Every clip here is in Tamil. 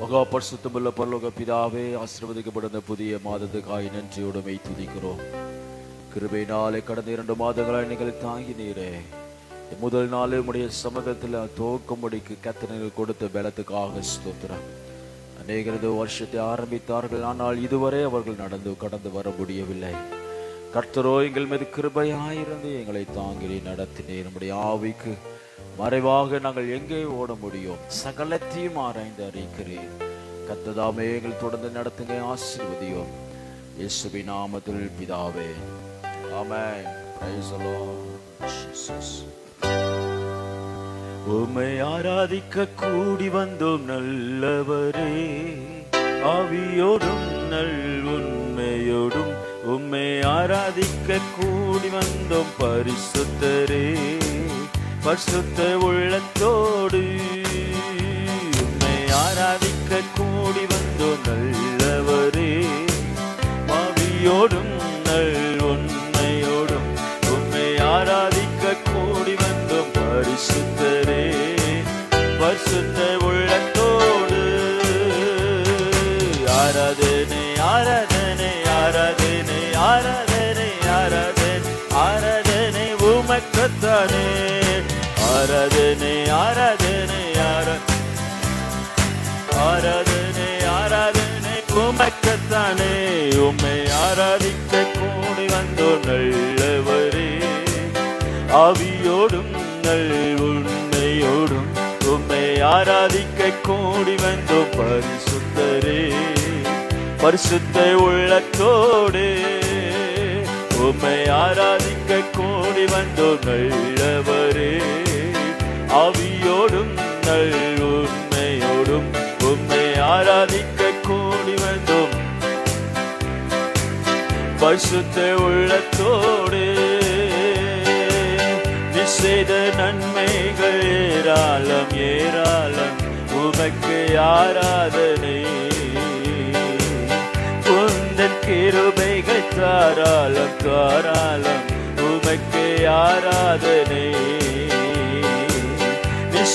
மகா பரிசுத்தமுள்ள பரலோக பிதாவே, ஆசீர்வதிக்கப்பட்ட புதிய மாதத்துக்காய் நன்றியோடு மெய் துதிக்கிறோம். கிருபையினாலே கடந்த 2 மாதங்களாய் நீங்கள் தாங்கினீரே. முதல் நாள் உடைய சமூகத்தில் துவக்கும்படிக்கு கர்த்தர் கொடுத்த பலத்துக்காக ஸ்தோத்திரம். அநேகரது வருஷத்தை ஆரம்பித்தார்கள், ஆனால் இதுவரை அவர்கள் கடந்து வர முடியவில்லை. கர்த்தரோ எங்கள் மீது கிருபையாயிருந்து எங்களை தாங்கி நடத்தினீர். நம்முடைய ஆவிக்கு மறைவாக நாங்கள் எங்கே ஓட முடியும்? சகலத்தையும் ஆராய்ந்து அறிக்கிறேன். கர்த்ததாமே எங்கள் தொடர்ந்து நடத்துங்க, ஆசீர்வதியும். இயேசுவின் நாமத்தில் பிதாவே, ஆமென். Praise the Lord Jesus. உம்மை ஆராதிக்க கூடி வந்தோம் நல்லவரே, ஆவியோடும் நல் உண்மையோடும். உம்மை ஆராதிக்க கூடி வந்தோம் பரிசுத்தரே, பரிசுத்த உள்ளத்தோடு. உம்மை ஆராதிக்க கூடி வந்தோம் நல்லவரே, ஆவியோடும் நல் உண்மையோடும். உம்மை ஆராதிக்க கூடி வந்தோம் பரிசுத்தரே, பரிசுத்த உள்ளத்தோடு. ஆராதனை ஆராதனை ஆராதனை ஆராதனை ஆராதனை ஆராதனை உமக்குத்தானே. ஆராதனை ஆராதனை ஆராதனை ஆராதனை உமக்குத்தானே. உம்மை ஆராதிக்க கூடி வந்தோம் நல்லவரே, ஆவியோடும் நல் உண்மையோடும். உம்மை ஆராதிக்க கூடி வந்தோம் பரிசுத்தரே, பரிசுத்த உள்ளத்தோடு. உம்மை ஆராதிக்க கூடி வந்தோம் நல்லவரே, ஆவியோடும் நல் உண்மையோடும். உம்மை ஆராதிக்க கூடி வந்தோம் பரிசுத்த உள்ளத்தோடு. செய்த நன்மைகள் ஏராளம் ஏராளம், உமக்கு ஆராதனை. உந்தன் கிருபைகள் தாராளம் தாராளம், உமக்கு ஆராதனை.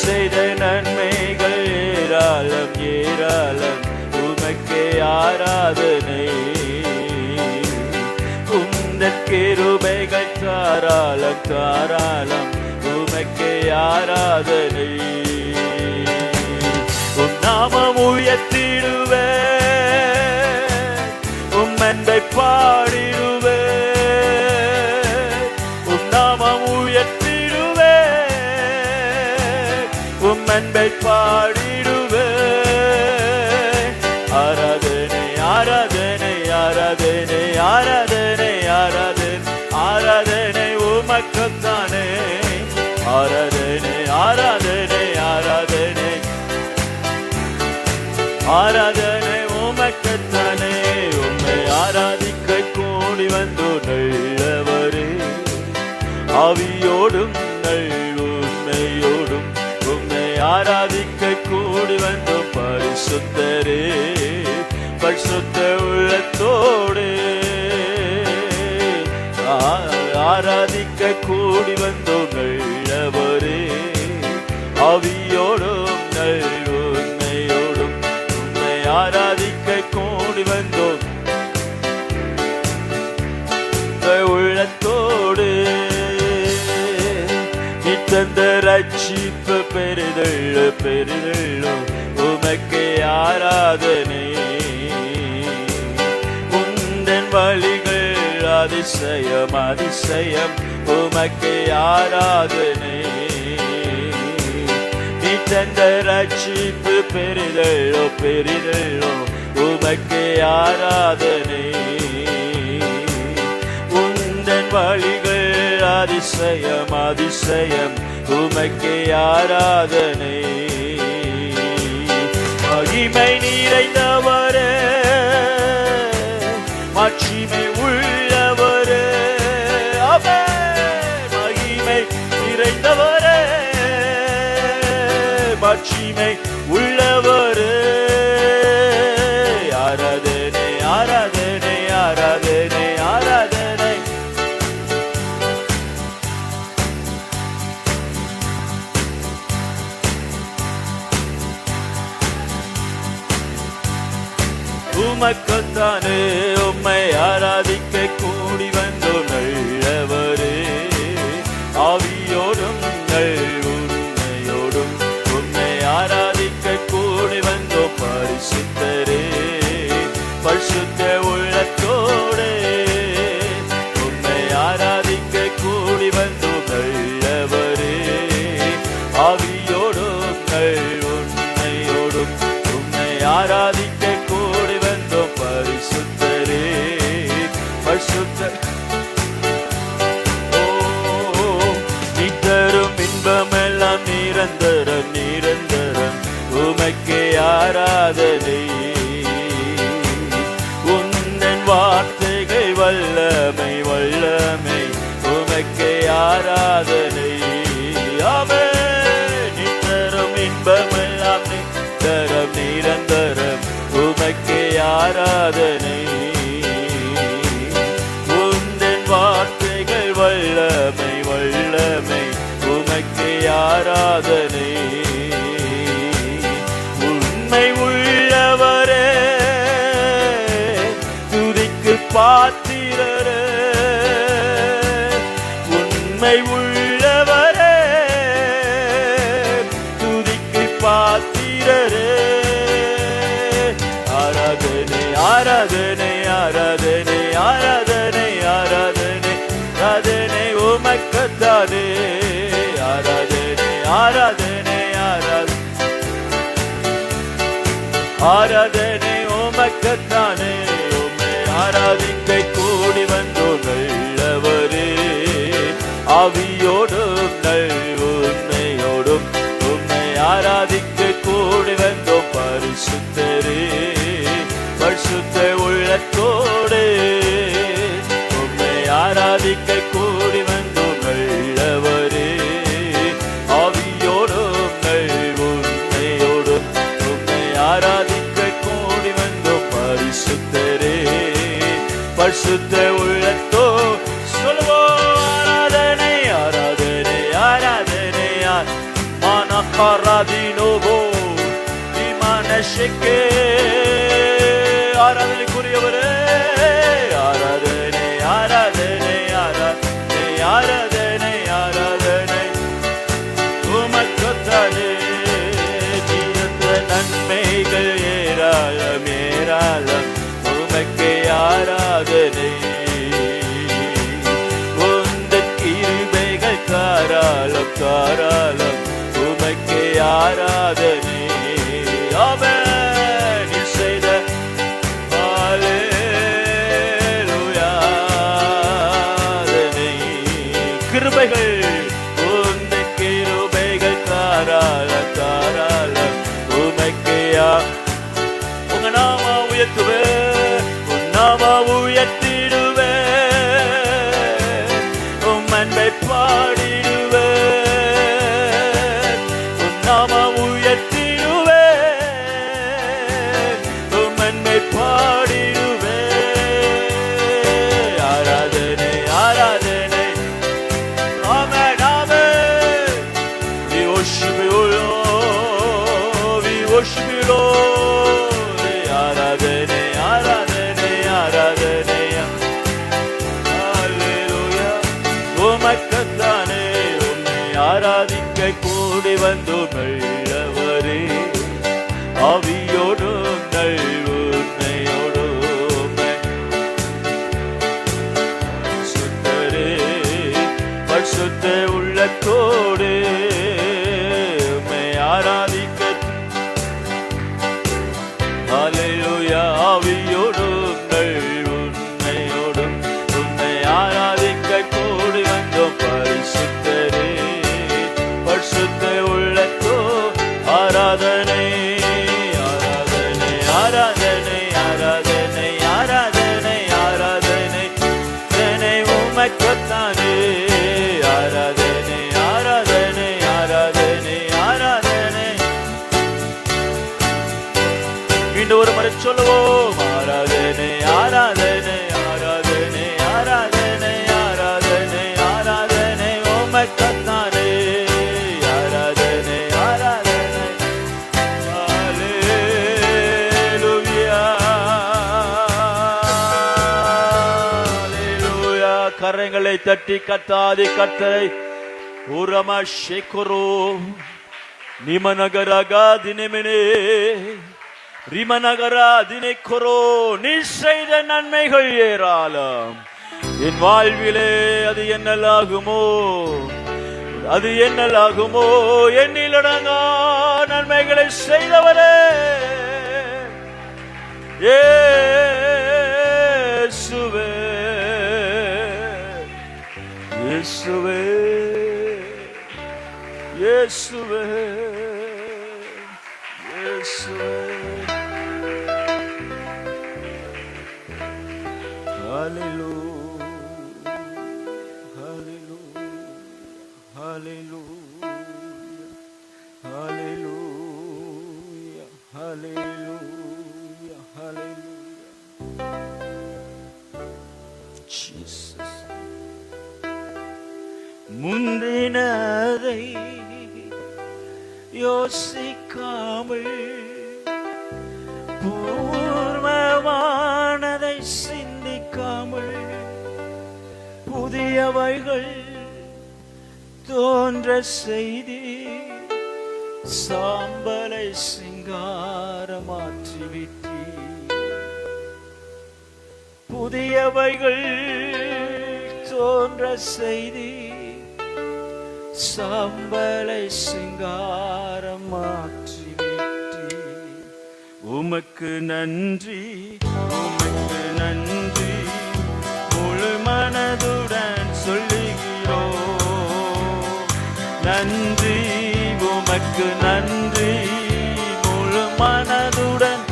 செய்த நன்மைகள் ஏராளம் ஏராளம், உமக்கு ஆராதனை. உந்தன் கிருபைகள் தாராளம் தாராளம், உமக்கு ஆராதனை. உம் நாமம் உயர்த்திடுவே, உம் அன்பை பாடிடுவே. உம் நாமம் உயர்த்திடுவே, உம் அன்பை பாடிடுவே. ஆராதனை ஆராதனை ஆராதனை ஆராதனை ஆராதனை ஆராதனை உமக்குத்தானே. ஆராதனை ஆராதனை ஆராதனை ஆராதனை உமக்குத்தானே. உம்மை ஆராதிக்க கூடி வந்தோம் நல்லவரே, ஆவியோடும் நல் உண்மையோடும். உம்மை ஆராதிக்க கூடி வந்தோம் பரிசுத்தரே, பரிசுத்த உள்ளத்தோடு. ஆராதிக்க கூடி வந்தோம் நல்லவரே, ஆவியோடும் நல் உண்மையோடும். உம்மை ஆராதிக்க கூடி வந்தோம் உள்ளத்தோடு. நீ தந்த ரட்சிப்பு பெரிதெள்ளு பெரிதெள்ளு, உமக்கு ஆராதனை. உந்தன் வழிகள் அதிசயம் அதிசயம், உமக்கு ஆராதனை. நீ தந்த ரட்சிப்பு பெரிதெள்ளோ பெரிதெள்ளோ, உமக்கு ஆராதனை. உந்தன் வழிகள் அதிசயம் அதிசயம், உமக்கு ஆராதனை. மகிமை நிறைந்தவரே, மாட்சிமை உள்ளவரே. ஆமென். மகிமை நிறைந்தவரே, மாட்சிமை உள்ளவரே. ஆராதனை ஆராதனை ஆராதனை ஆராதனை உமக்குத்தானே உம்மை ஆராதிக்க கூடி வந்தோம் நல்லவரே. ஆவியோடும் உண்மையோடும் உம்மை ஆராதிக்க கூடி வந்தோம் பரிசுத்தரே. பரிசுத்த உள்ளத்தோடு உம்மை ஆராதிக்க கூடி வந்தோம் நல்லவரே. ஆவியோடும் உண்மையோடும் உம்மை ஆராதிக்க கூடி வந்தோம் பரிசுத்தரே. பரிசுத்த நித்தரும் இன்பமெல்லாம் நிரந்தரம் நிரந்தரம் உமக்கே ஆராதனை. உந்தன் வார்த்தைகள் வல்லமை வல்லமை உமக்கே ஆராதனை. ஆமென். நித்தரும் இன்பமெல்லாம் நிரந்தரம் நிரந்தரம் உமக்கே ஆராதனை. உந்தன் வார்த்தைகள் வல்லமை வல்லமை உமக்கே ஆராதனை. உண்மை உள்ளவரே துதிக்கு பாத்திரரே. உண்மை உள்ளவரே துதிக்கு பாத்திரரே. ஆராதனை ஆராதனை ஆராதனை ஆராதனை ஆராதனை ஆராதனை உமக்குத்தானே. ஆராதனை ஆராதனை ஆராதனை ஆராதனை உமக்குத்தானே. உம்மை ஆராதிக்க கூடி வந்தோம் நல்லவரே. ஆவியோடும் உண்மையோடும் உம்மை ஆராதிக்க கூடி வந்தோம் பரிசுத்தரே. பரிசுத்த உள்ளத்தோடு உம்மை ஆராதிக்க கூடி வந்தோம் நல்லவரே. ஆவியோடும் உண்மையோடும் உம்மை ஆராதிக்க கூடி வந்தோம் பரிசுத்தரே. பரிசுத்த உள்ளத்தோ சொல்லுவோம் ஆராதனை ஆராதனை ஆராதனை மனக்காராதினோவோ விமானஷக்கே. ஆராதனைக்குரியவரே ஆராதனை ஆராதனை ஆராதனை ஆராதனை ஆராதனை உமக்குத்தானே. தீர்ந்த நன்மைகள் ஏராளம் ஏராளம் உமக்கே ஆராதனை. உந்தன் கிருபைகள் தாராளம் தாராளம் உமக்கே ஆராதனை. ஆமென். நீர் செய்த கிருபைகள் உந்தன் கிருபைகள் தாராளம் தாராளம் உமக்கே. உங்க நாம உயர்த்துவே உன் நாம உயர்த்திடுவே உம் அன்பை பாடிடுவே. உன் நாம உயர்த்திடுவே உம் அன்பை பாடிடுவே. ஆராதனை ஆராதனை ஆமென் ஆமென். We worship you Lord, we worship you Lord. ஆராதனை ஆராதனை ஆராதனை ஹalleluya. உமக்குத்தானே உம்மை ஆராதிக்க கூடி வந்தோம் நல்லவரே. ஆவியோடும் உண்மையோடும் சுத்தரே. பரிசுத்த உள்ளத்தோடு உம்மை ஆராதிக்க ஹalleluya. ஆவியோடும் உண்மையோடும் உம்மை ஆராதிக்க கூடி வந்தோம் பரிசுத்தரே. பரிசுத்த உள்ளத்தோ ஆராதனை ஆராதனை ஆராதனை ஆராதனை ஆராதனை ஆராதனை ஆராதனை உமக்குத்தானே. ஆராதனை ஆராதனை ஆராதனை ஆராதனை. மீண்டும் ஒரு முறை சொல்லுவோம் ஆராதனை ஆராதனை ஆராதனை ஆராதனை ஆராதனை ஆராதனை உமக்குத்தானே. ஆராதனை ஆராதனை ஹalleluya. கரங்களை தட்டி கத்தாதி கத்தரை உரமா ஷேக்கரோ நிமநகரகா தினமினே ரிமநகரா தினைக்கொரோ. நீ செய்த நன்மைகள் ஏராளம், என் வாழ்விலே அது என்னலாகுமோ, அது என்னலாகுமோ. என்னிலடங்கா நன்மைகளை செய்தவரே இயேசுவே, இயேசுவே, இயேசுவே, இயேசுவே. Hallelujah, hallelujah, hallelujah, hallelujah, hallelujah, hallelujah. Jesus. முந்தினதை யோசிக்காமல் பூர்வமானதை சிந்திக்காமல் புதியவைகள் தோன்ற செய்தி சாம்பலை சிங்காரமாற்றிவிட்டி. புதியவைகள் தோன்ற செய்தி சாம்பலை சிங்காரமாற்றிவிட்டி. உமக்கு நன்றி, உமக்கு நன்றி, முழு மனதுடன் சொல்லுகிறோம். நன்றி, உமக்கு நன்றி, முழு மனதுடன்.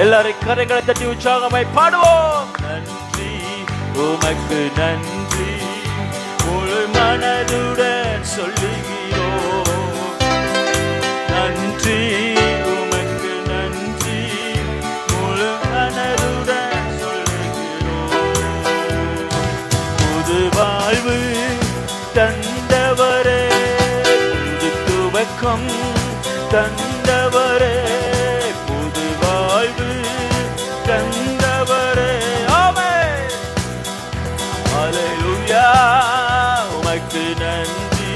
எல்லாரும் கரைகளை தட்டி உற்சாகமாய் பாடுவோம். நன்றி, உமக்கு நன்றி, முழு மனதுடன் சொல்லுகிறோம். நன்றி, உமக்கு நன்றி, முழு மனதுடன் சொல்லுகிறோம். புது வாழ்வு தந்தவரே, புது துவக்கம் தந்தவரே, புது வாழ்வு தந்தவரே. ஆமென். ஹல்லேலூயா. உமக்கு நன்றி,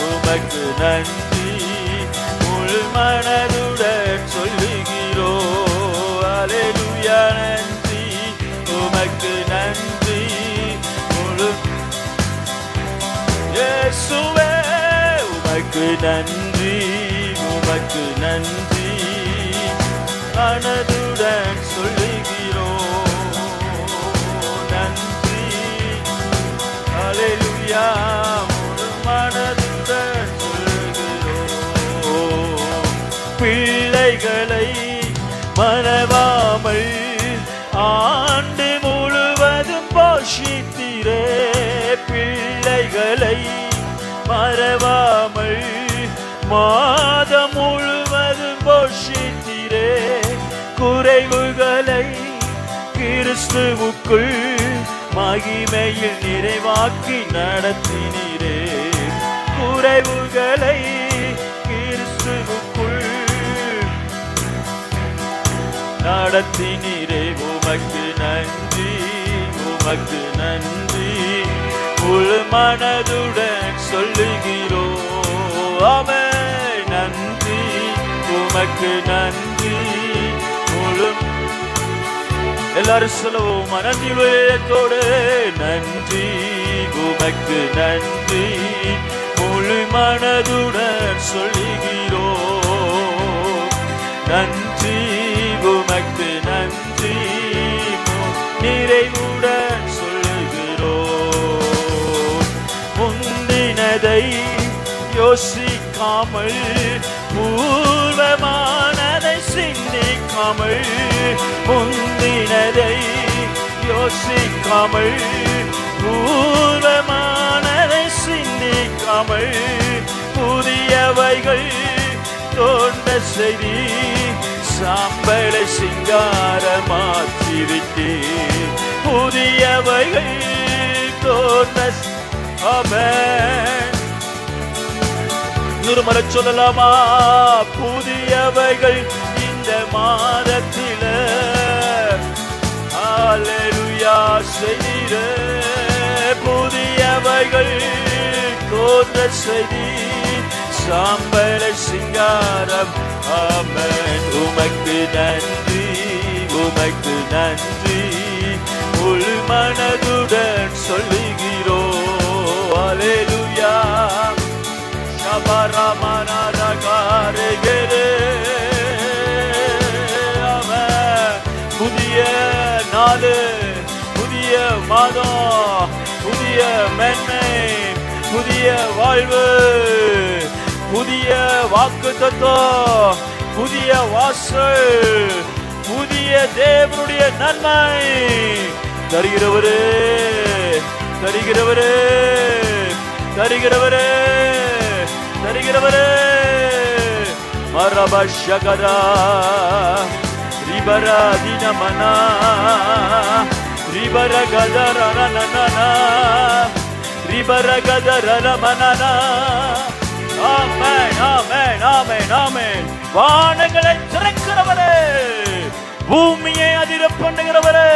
உமக்கு நன்றி, முழு மனதுடன் சொல்லுகிறோம். ஹல்லேலூயா. நன்றி, உமக்கு நன்றி, முழு. இயேசுவே, உமக்கு நன்றி, உமக்கு நன்றி, மனதுடன் சொல்லுகிறோம். நன்றி, ஹல்லேலூயா, முழு மனதுடன் சொல்லுகிறோம். பிள்ளைகளை மறவாமல் ஆண்டு முழுவதும் போஷித்தீரே. பிள்ளைகளை மறவாமல் மாதம் முழுவதும் போஷித்தீரே. குறைவுகளை கிறிஸ்துவுக்குள் மகிமையில் நிறைவாக்கி நடத்தினீரே. குறைவுகளை கிறிஸ்துவுக்குள் நடத்தினீரே. உமக்கு நன்றி, உமக்கு நன்றி, முழு மனதுடன் சொல்லுகிறோம். ஆமென். நன்றி, உமக்கு நன்றி, முழு. எல்லாரும் சொல்லுவோம் நன்றி உள்ளத்தோடு. நன்றி, உமக்கு நன்றி, முழு மனதுடன் சொல்லுகிறோம். நன்றி, உமக்கு நன்றி, நிறைவுடன் சொல்லுகிறோம். முந்தினதை யோசிக்காமல் பூர்வமானதை சிந்திக்காமல், முந்தினதை யோசிக்காமல் பூர்வமானதை சிந்திக்காமல் புதியவைகள் தோன்ற செய்தி சாம்பலை சிங்காரமாற்றிவிட்டு. புதியவைகள் தோன்ற. ஆமென். நிர்மல சொல்லலாமா? புதியவைகள் இந்த மாதத்தில ஹல்லேலூயா செய்தீரே. புதிய புதியவைகள் தோன்ற செய்தி சாம்பல சிங்காரம். ஆமென். உமக்கு நன்றி, உமக்கு நன்றி, முழு மனதுடன் சொல்லுகிறோம். அல்லேலூயா. ஷபரமனரகாரகரே. ஆமென். புதிய நாளு, புதிய மாதம், புதிய மென்மை, புதிய வாழ்வு, புதிய வாக்குத்தத்தம், புதிய வாசல், புதிய தேவனுடைய நன்மை தருகிறவரே, தருகிறவரே, தருகிறவரே, தருகிறவரே. மரபஷகரா ரிபரா தினமனா ரிபரகதரனனனா ரிபரகதரமனனா. ஆமென், ஆமென், ஆமென், ஆமென். வானங்களை திறக்கிறவரே, பூமியை அதிர பண்ணுகிறவரே,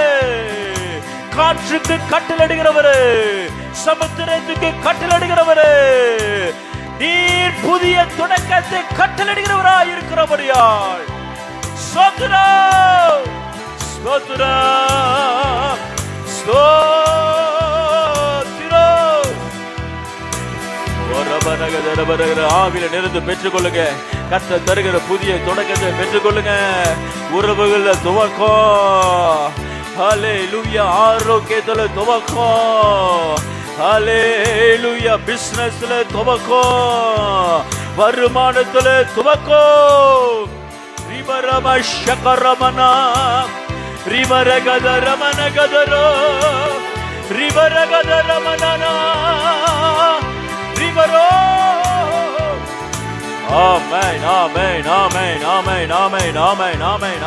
காற்றுக்கு கட்டளையிடுகிறவரே, சமுத்திரத்துக்கு கட்டளையிடுகிறவரே, நீர் புதிய தொடக்கத்தை கட்டளையிடுகிறவராய் இருக்கிறபடியால் ஸ்தோத்திரம், ஸ்தோத்திரம், ஸ்தோத்திரம். ஆவில நிறுந்து பெற்றுக்கொள்ளுங்க. கர்த்தர் தருகிற புதிய தொடக்கத்தை பெற்றுக்கொள்ளுங்க. உறவுகள்ல துவக்கம். ஹல்லேலூயா. ஆரோக்கியத்துல துவக்கம். ஹல்லேலூயா. பிசினஸ்ல துவக்கம். வருமானத்துல துவக்கம். ரிபரம ஷகரமனா ரிபரகதரமன கதரோ ரிபரகதரமனனா ரிபரோ. ஆமென், ஆமென், ஆமென், ஆமென், ஆமென், ஆமென், ஆமென், ஆமென்,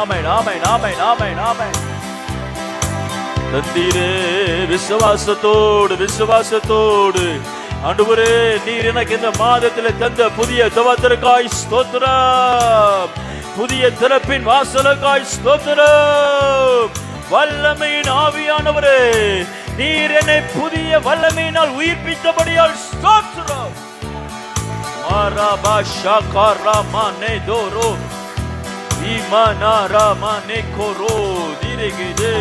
ஆமென், ஆமென், ஆமென், ஆமென், ஆமென். தந்தீரே விசுவாசத்தோடு, விசுவாசத்தோடு. ஆண்டவரே, நீர் எனக்கு இந்த மாதத்தில் தந்த புதிய தவத்திற்காய் ஸ்தோத்திரம். புதிய திறப்பின் வாசலுக்காய் ஸ்தோத்திரம். வல்லமையின் ஆவியானவரே, நீர் என்னை புதிய வல்லமையினால் உயிர்ப்பித்தபடியால் ஸ்தோத்திரம். மரபஷகரமனே தோரோ இமனரமனே கோரோ திரிகிதே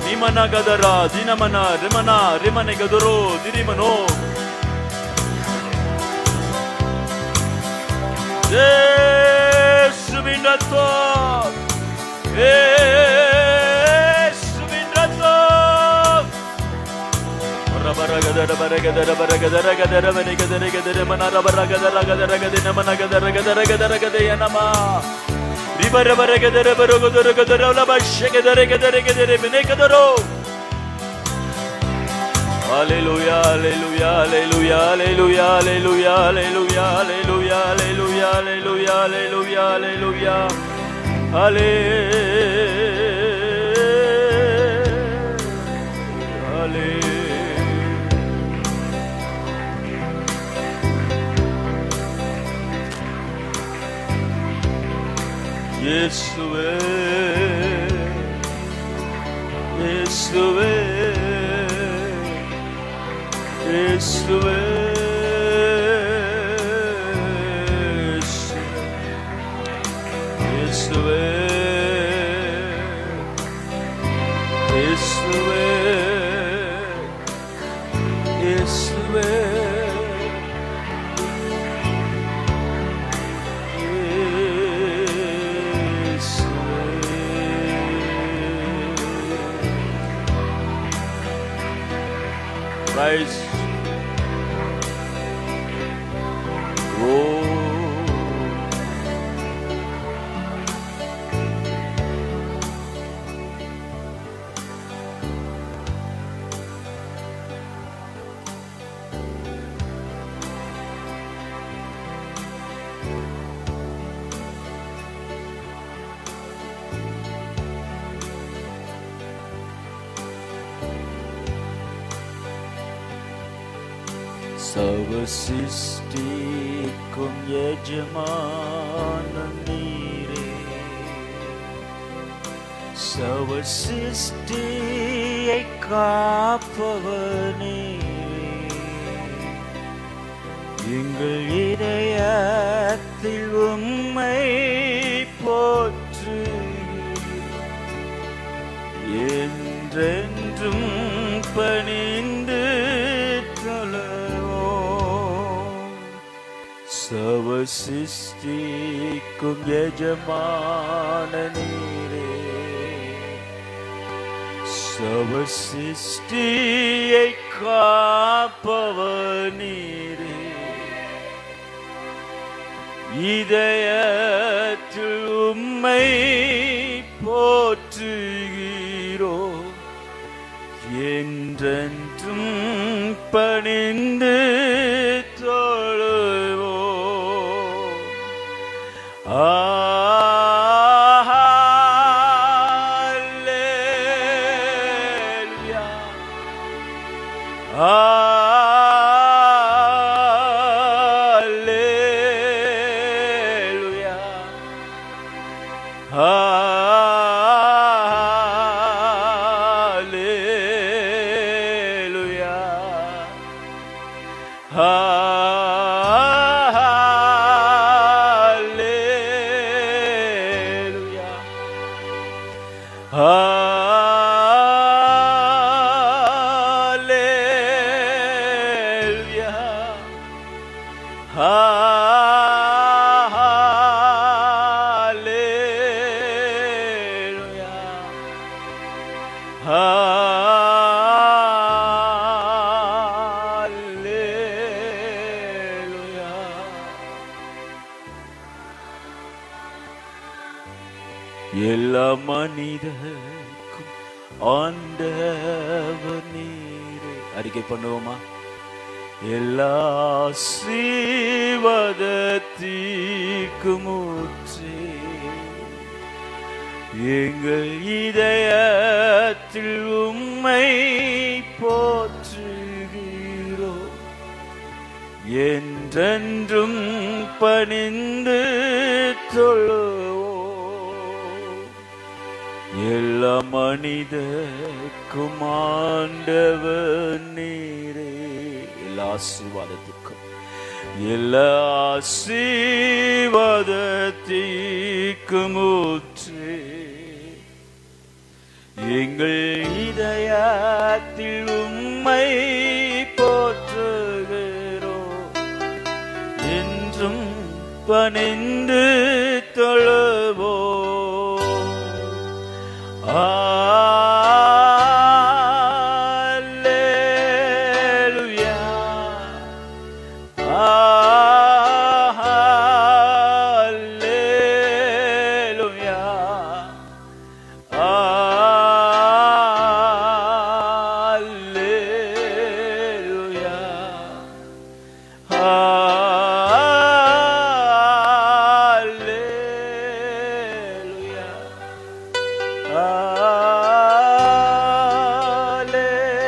நிமனகதரா தினமனா ரிமனா ரிமனே கதரோ திரிமனோ. இயேசுவின் ரத்தம், இயேசுவின் ரத்தம். ரபரகதர பரகதர பரகதர கதர மனிகதர கதர மனர பரகதர கதர கதின மனகதர கதர கதர கதயனமா ரிபர பரகதர பரகதர கதர லபஷகதர கதர கதர மினகதரோ. Hallelujah, hallelujah, hallelujah, hallelujah, hallelujah, hallelujah, hallelujah, hallelujah, hallelujah, hallelujah, hallelujah, hallelujah. Yeshuve, Yeshuve, Yeshuve, Yeshuve, Yeshuve, Yeshuve, Christ. சவசிஷ்டிக்கும் எஜமானன் நீரே, சவசிஷ்டியை காப்பவனே, எங்கள் இதயத்தில் உம்மை போற்று என்றென்றும் பணிந்து தொழவோம். சர்வ சிருஷ்டிக்கும் எஜமான நீரே, சர்வ சிருஷ்டியை காப்பவர் நீரே, இதயத்தில் உம்மை போற்றுகிறோ என்றென்றும் பணிந்து தொழுவோ. அல்லேலூயா, அல்லேலூயா, அல்லேலூயா, அல்லேலூயா, அல்லேலூயா, அல்லேலூயா, அல்லேலூயா. எல்லா மனிதர்க்கும் ஆண்டவர் நீரே. அறிக்கை பண்ணுவோமா? எல்லா சீவதத்திற்கும் ஊற்றே, எங்கள் இதயத்தில் உம்மை போற்றுகிறோ என்றென்றும் பணிந்து தொழுவோ. எல்லா மனிதர்க்கும் ஆண்டவர் நீரே. எல்லா ஆசீர்வாதத்துக்கும், எல்லா ஆசீர்வாதத்திற்கும் ஊற்றே, எங்கள் இதயத்தில் உம்மை போற்றுகிறோ என்றும் பணிந்து தொழுவோ. அல்லேலூயா, அல்லேலூயா, அல்லேலூயா, அல்லேலூயா,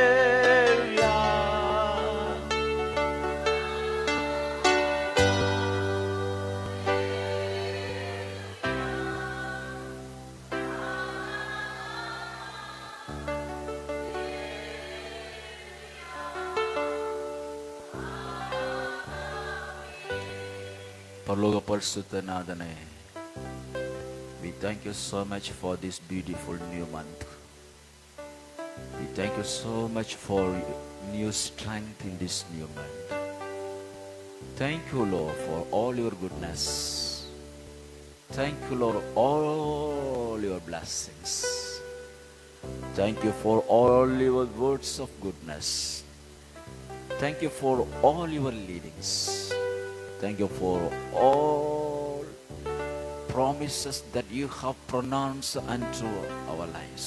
அல்லேலூயா. பரலோக பரிசுத்த நாதனே, we thank you so much for this beautiful new month. We thank you so much for new strength in this new month. Thank you, Lord, for all your goodness. Thank you, Lord, all your blessings. Thank you for all your words of goodness. Thank you for all your leadings. Thank you for all promises that you have pronounced unto our lives.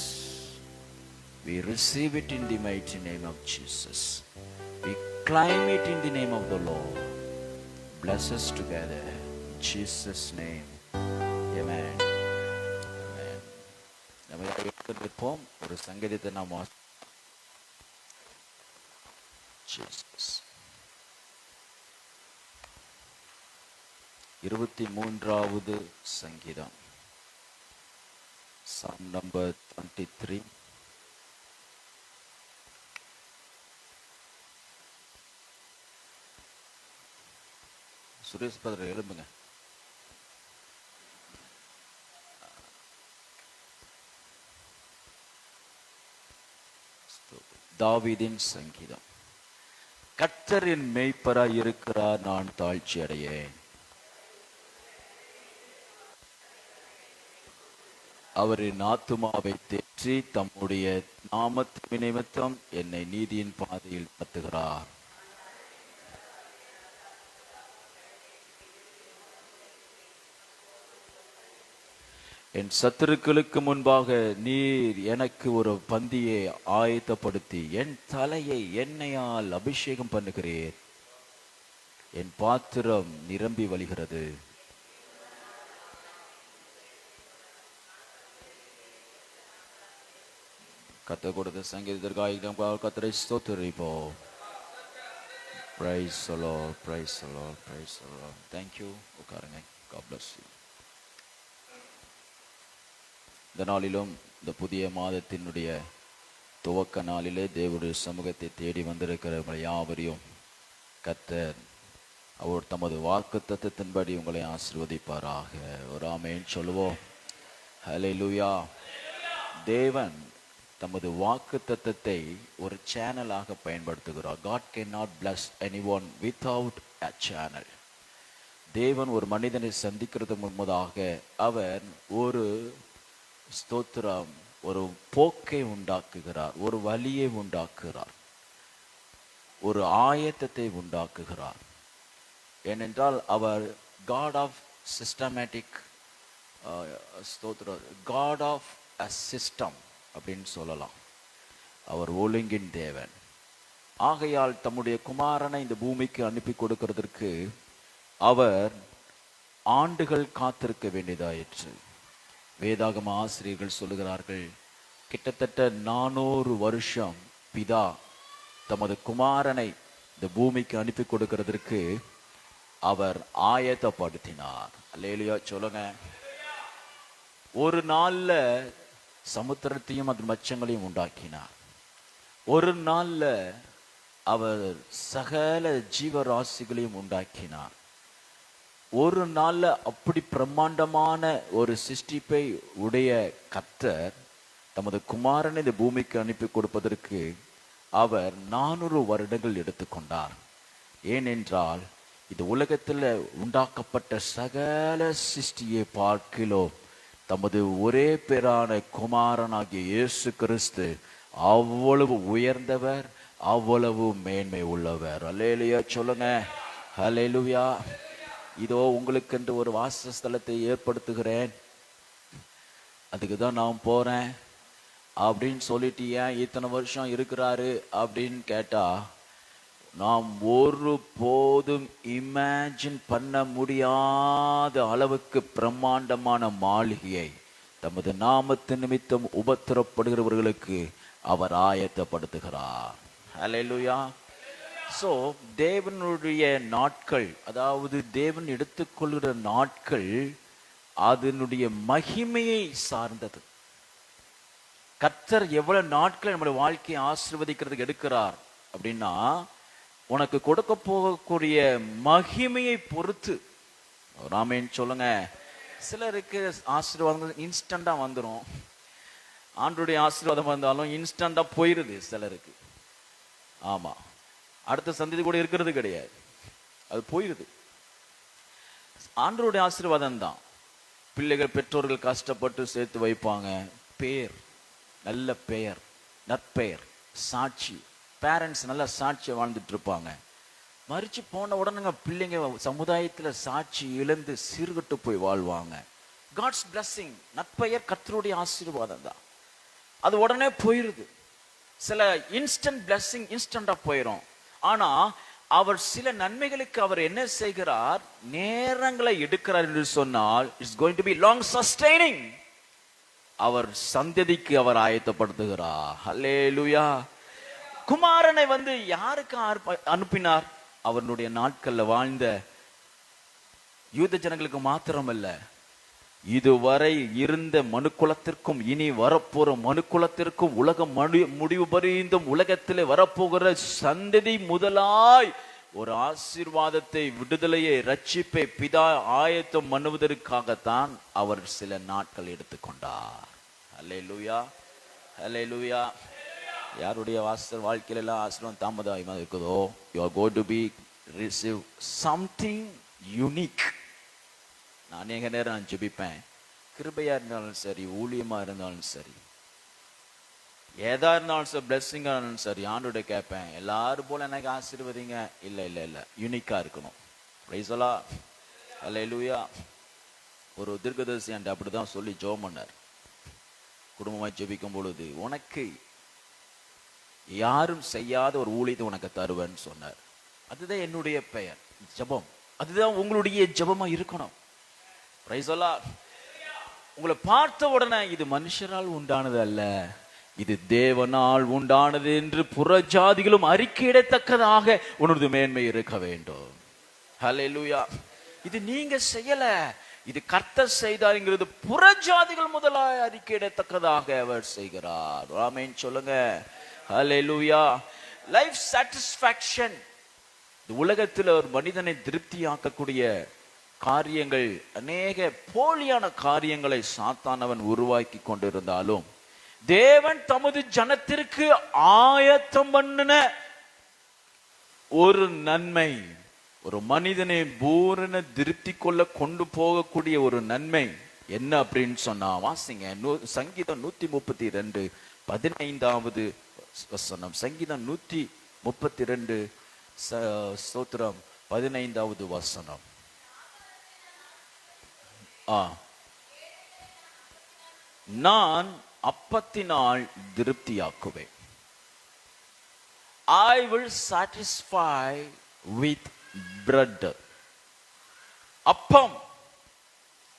We receive it in the mighty name of Jesus. We claim it in the name of the Lord. Bless us together. In Jesus' name. Amen. Amen. நம்ம எடுத்துப்போம். ஒரு சங்கீதத்தை நாம் Jesus. 23வது சங்கீதம். Psalm number 23. சுரேஷ் பதர் எழும்புங்க. தாவீதின் சங்கீதம். கர்த்தரின் மேய்ப்பராய் இருக்கிறார், நான் தாழ்ச்சி அடையேன். அவரின் ஆத்துமாவை தேற்றி தம்முடைய நாமத்து நிமித்தம் என்னை நீதியின் பாதையில் நடத்துகிறார். என் சத்துருக்களுக்கு முன்பாக நீர் எனக்கு ஒரு பந்தியை ஆயத்தப்படுத்தி என் தலையை எண்ணெயால் அபிஷேகம் பண்ணுகிறீர். என் பாத்திரம் நிரம்பி வழிகிறது. கர்த்தர் கொடுத்த சங்கீதத்திற்காக கர்த்தரை ஸ்தோத்திரிப்போம். Praise the Lord, praise the Lord, praise the Lord. Thank you. உட்காருங்க. God bless you. இந்த நாளிலும் இந்த புதிய மாதத்தினுடைய துவக்க நாளிலே தேவனுடைய சமூகத்தை தேடி வந்திருக்கிறவங்களை யாவரையும் கர்த்தர் அவர் தமது வாக்குத்தத்தத்தின்படி உங்களை ஆசீர்வதிப்பாராக. ஒரு ஆமென் சொல்லுவோம். ஹல்லேலூயா. தேவன் தமது வாக்குத்தத்தத்தை ஒரு சேனலாக பயன்படுத்துகிறார். God cannot bless anyone without a channel. தேவன் ஒரு மனிதனை சந்திக்கிறது முன்பதாக அவர் ஒரு ஸ்தோத்திரம், ஒரு போக்கை உண்டாக்குகிறார், ஒரு வழியை உண்டாக்குகிறார், ஒரு ஆயத்தத்தை உண்டாக்குகிறார். ஏனென்றால் அவர் God of systematic ஸ்தோத்திரம், God of a system அப்படின்னு சொல்லலாம். அவர் ஒழுங்கின் தேவன். ஆகையால் தம்முடைய குமாரனை இந்த பூமிக்கு அனுப்பி கொடுக்கிறதற்கு அவர் ஆண்டுகள் காத்திருக்க வேண்டியதாயிற்று. வேதாகம ஆசிரியர்கள் சொல்லுகிறார்கள், கிட்டத்தட்ட 400 வருஷம் பிதா தமது குமாரனை இந்த பூமிக்கு அனுப்பி கொடுக்கிறதற்கு அவர் ஆயத்தப்படுத்தினார். அல்லேலூயா சொல்லுங்க. ஒரு நாள்ல சமுத்திரத்தையும் அதன் மச்சங்களையும் உண்டாக்கினார். ஒரு நாள்ல அவர் சகல ஜீவராசிகளையும் உண்டாக்கினார். ஒரு நாள்ல அப்படி பிரம்மாண்டமான ஒரு சிருஷ்டிப்பை உடைய கர்த்தர் தமது குமாரனை இந்த பூமிக்கு அனுப்பி கொடுப்பதற்கு அவர் 400 வருடங்கள் எடுத்துக்கொண்டார். ஏனென்றால் இது உலகத்தில் உண்டாக்கப்பட்ட சகல சிருஷ்டியை பார்க்கிலோ தமது ஒரே பேரான குமாரனாகிய இயேசு கிறிஸ்து அவ்வளவு உயர்ந்தவர், அவ்வளவு மேன்மை உள்ளவர். அல்லேலூயா சொல்லுங்க. ஹல்லேலூயா. இதோ உங்களுக்கென்று ஒரு வாசஸ்தலத்தை ஏற்படுத்துகிறேன், அதுக்கு தான் நான் போறேன் அப்படின்னு சொல்லிட்டு ஏன் இத்தனை வருஷம் இருக்கிறாரு அப்படின்னு கேட்டா, நாம் ஒரு போதும் இமேஜின் பண்ண முடியாத அளவுக்கு பிரம்மாண்டமான மாளிகையை தமது நாமத்து நிமித்தம் உபத்திரப்படுகிறவர்களுக்கு அவர் ஆயத்தப்படுத்துகிறார். ஹல்லேலூயா. சோ தேவனுடைய நாட்கள், அதாவது தேவன் எடுத்துக்கொள்கிற நாட்கள் அதனுடைய மகிமையை சார்ந்தது. கர்த்தர் எவ்வளவு நாட்கள் நம்முடைய வாழ்க்கையை ஆசீர்வதிக்கிறதுக்கு எடுக்கிறார் அப்படின்னா, உனக்கு கொடுக்க போகக்கூடிய மகிமையை பொறுத்து. ஆமென் சொல்லுங்க. சிலருக்கு ஆசீர்வாதம் இன்ஸ்டண்டா வந்துடும். ஆண்டவருடைய ஆசீர்வாதம் வந்தாலும் இன்ஸ்டண்டா போயிருது சிலருக்கு. ஆமா, அடுத்த சந்ததி கூட இருக்கிறது கிடையாது, அது போயிருது. ஆண்டவருடைய ஆசீர்வாதம் தான். பிள்ளைகள் பெற்றோர்கள் கஷ்டப்பட்டு சேர்த்து வைப்பாங்க. பேர், நல்ல பெயர், நற்பெயர், சாட்சி. பேரண்ட்ஸ் நல்லா சாட்சியை வாழ்ந்துட்டு இருப்பாங்க. மறிச்சு போன உடனே பிள்ளைங்க சமுதாயத்துல சாட்சி இழந்து சீர்கட்டு போய் வாழ்வாங்க. காட்ஸ் பிளஸிங், நற்பெயர் கர்த்தருடைய ஆசீர்வாதம் தான். அது உடனே போயிருது. சில இன்ஸ்டன்ட் பிளஸிங் இன்ஸ்டண்டா போயிடும். ஆனா அவர் சில நன்மைகளுக்கு அவர் என்ன செய்கிறார், நேரங்களை எடுக்கிறார் என்று சொன்னால் it's going to be long sustaining. அவர் சந்ததிக்கு அவர் ஆயத்தப்படுத்துகிறார். ஹல்லேலூயா. குமாரனை யாருக்கு அனுப்பினார்? அவருடைய நாட்கள்ல வாழ்ந்த யூத ஜனங்களுக்கு மாத்திரமல்ல, இதுவரை இருந்த மனுக்குலத்திற்கும் இனி வரப்போற மனுக்குலத்திற்கும் உலகம் முடிவு பரிந்தும் உலகத்திலே வரப்போகிற சந்ததி முதலாய் ஒரு ஆசீர்வாதத்தை, விடுதலையை, ரட்சிப்பை பிதா ஆயத்தம் பண்ணுவதற்காகத்தான் அவர் சில நாட்கள் எடுத்துக்கொண்டார். அல்லேலூயா, அல்லேலூயா. யாருடைய வாழ்க்கையில எல்லாம் ஆசீர்வாதம் தாமதமா இருக்குதோ, you are going to be receive something unique. நான் அநேக நேரம் நான் ஜெபிப்பேன், கிருபையா இருந்தாலும் சரி, ஊழியமா இருந்தாலும் சரி, ஏதா இருந்தாலும் சரி, பிளெஸிங்கா இருந்தாலும் சரி, ஆண்டோட கேட்பேன், எல்லாரும் போல எனக்கு ஆசீர்வதிங்க. இல்ல இல்ல இல்ல, யூனிக்கா இருக்கணும். பிரைஸ் தி லார்ட், அல்லேலூயா. ஒரு தீர்க்கதரிசி என்கிட்ட அப்படிதான் சொல்லி ஜெபம் பண்ணார். குடும்பமா ஜெபிக்கும் பொழுது, உனக்கு யாரும் செய்யாத ஒரு ஊழியத்தை உனக்கு தருவேன்னு சொன்னார். அதுதான் என்னுடைய பெயர், ஜெபம். அதுதான் உங்களுடைய ஜெபமா இருக்கணும். Price the Lord. உங்களை பார்த்த உடனே இது மனுஷரால் உண்டானது அல்ல, இது தேவனால் உண்டானது என்று புறஜாதிகளும் அறிக்கையிடத்தக்கதாக உனது மேன்மை இருக்க வேண்டும். ஹல்லேலூயா. இது நீங்க செய்யல, இது கர்த்தர் செய்தார்ங்கிறது புறஜாதிகள் முதலாய் அறிக்கையிடத்தக்கதாக அவர் செய்கிறார். ஆமென் சொல்லுங்க. ஹல்லேலூயா. Life satisfaction. இந்த உலகத்தில் ஒரு மனிதனை திருப்தியாக்கக்கூடிய காரியங்கள், அநேக போலியான காரியங்களை சாத்தானவன் உருவாக்கி கொண்டிருந்தாலும், தேவன் தமது ஜனத்திற்கு ஆயத்தம் பண்ணின ஒரு நன்மை, ஒரு மனிதனை பூரண திருப்தி கொள்ள கொண்டு போகக்கூடிய ஒரு நன்மை என்ன அப்படின்னு சொன்னா, வாசிங்க சங்கீதம் 132 15வது வசனம். சங்கீதம் 132 ஸ்தோத்திரம் 15வது வசனம். நான் அப்பத்தினால் திருப்தியாக்குவேன். I will satisfy with bread. அப்பம்,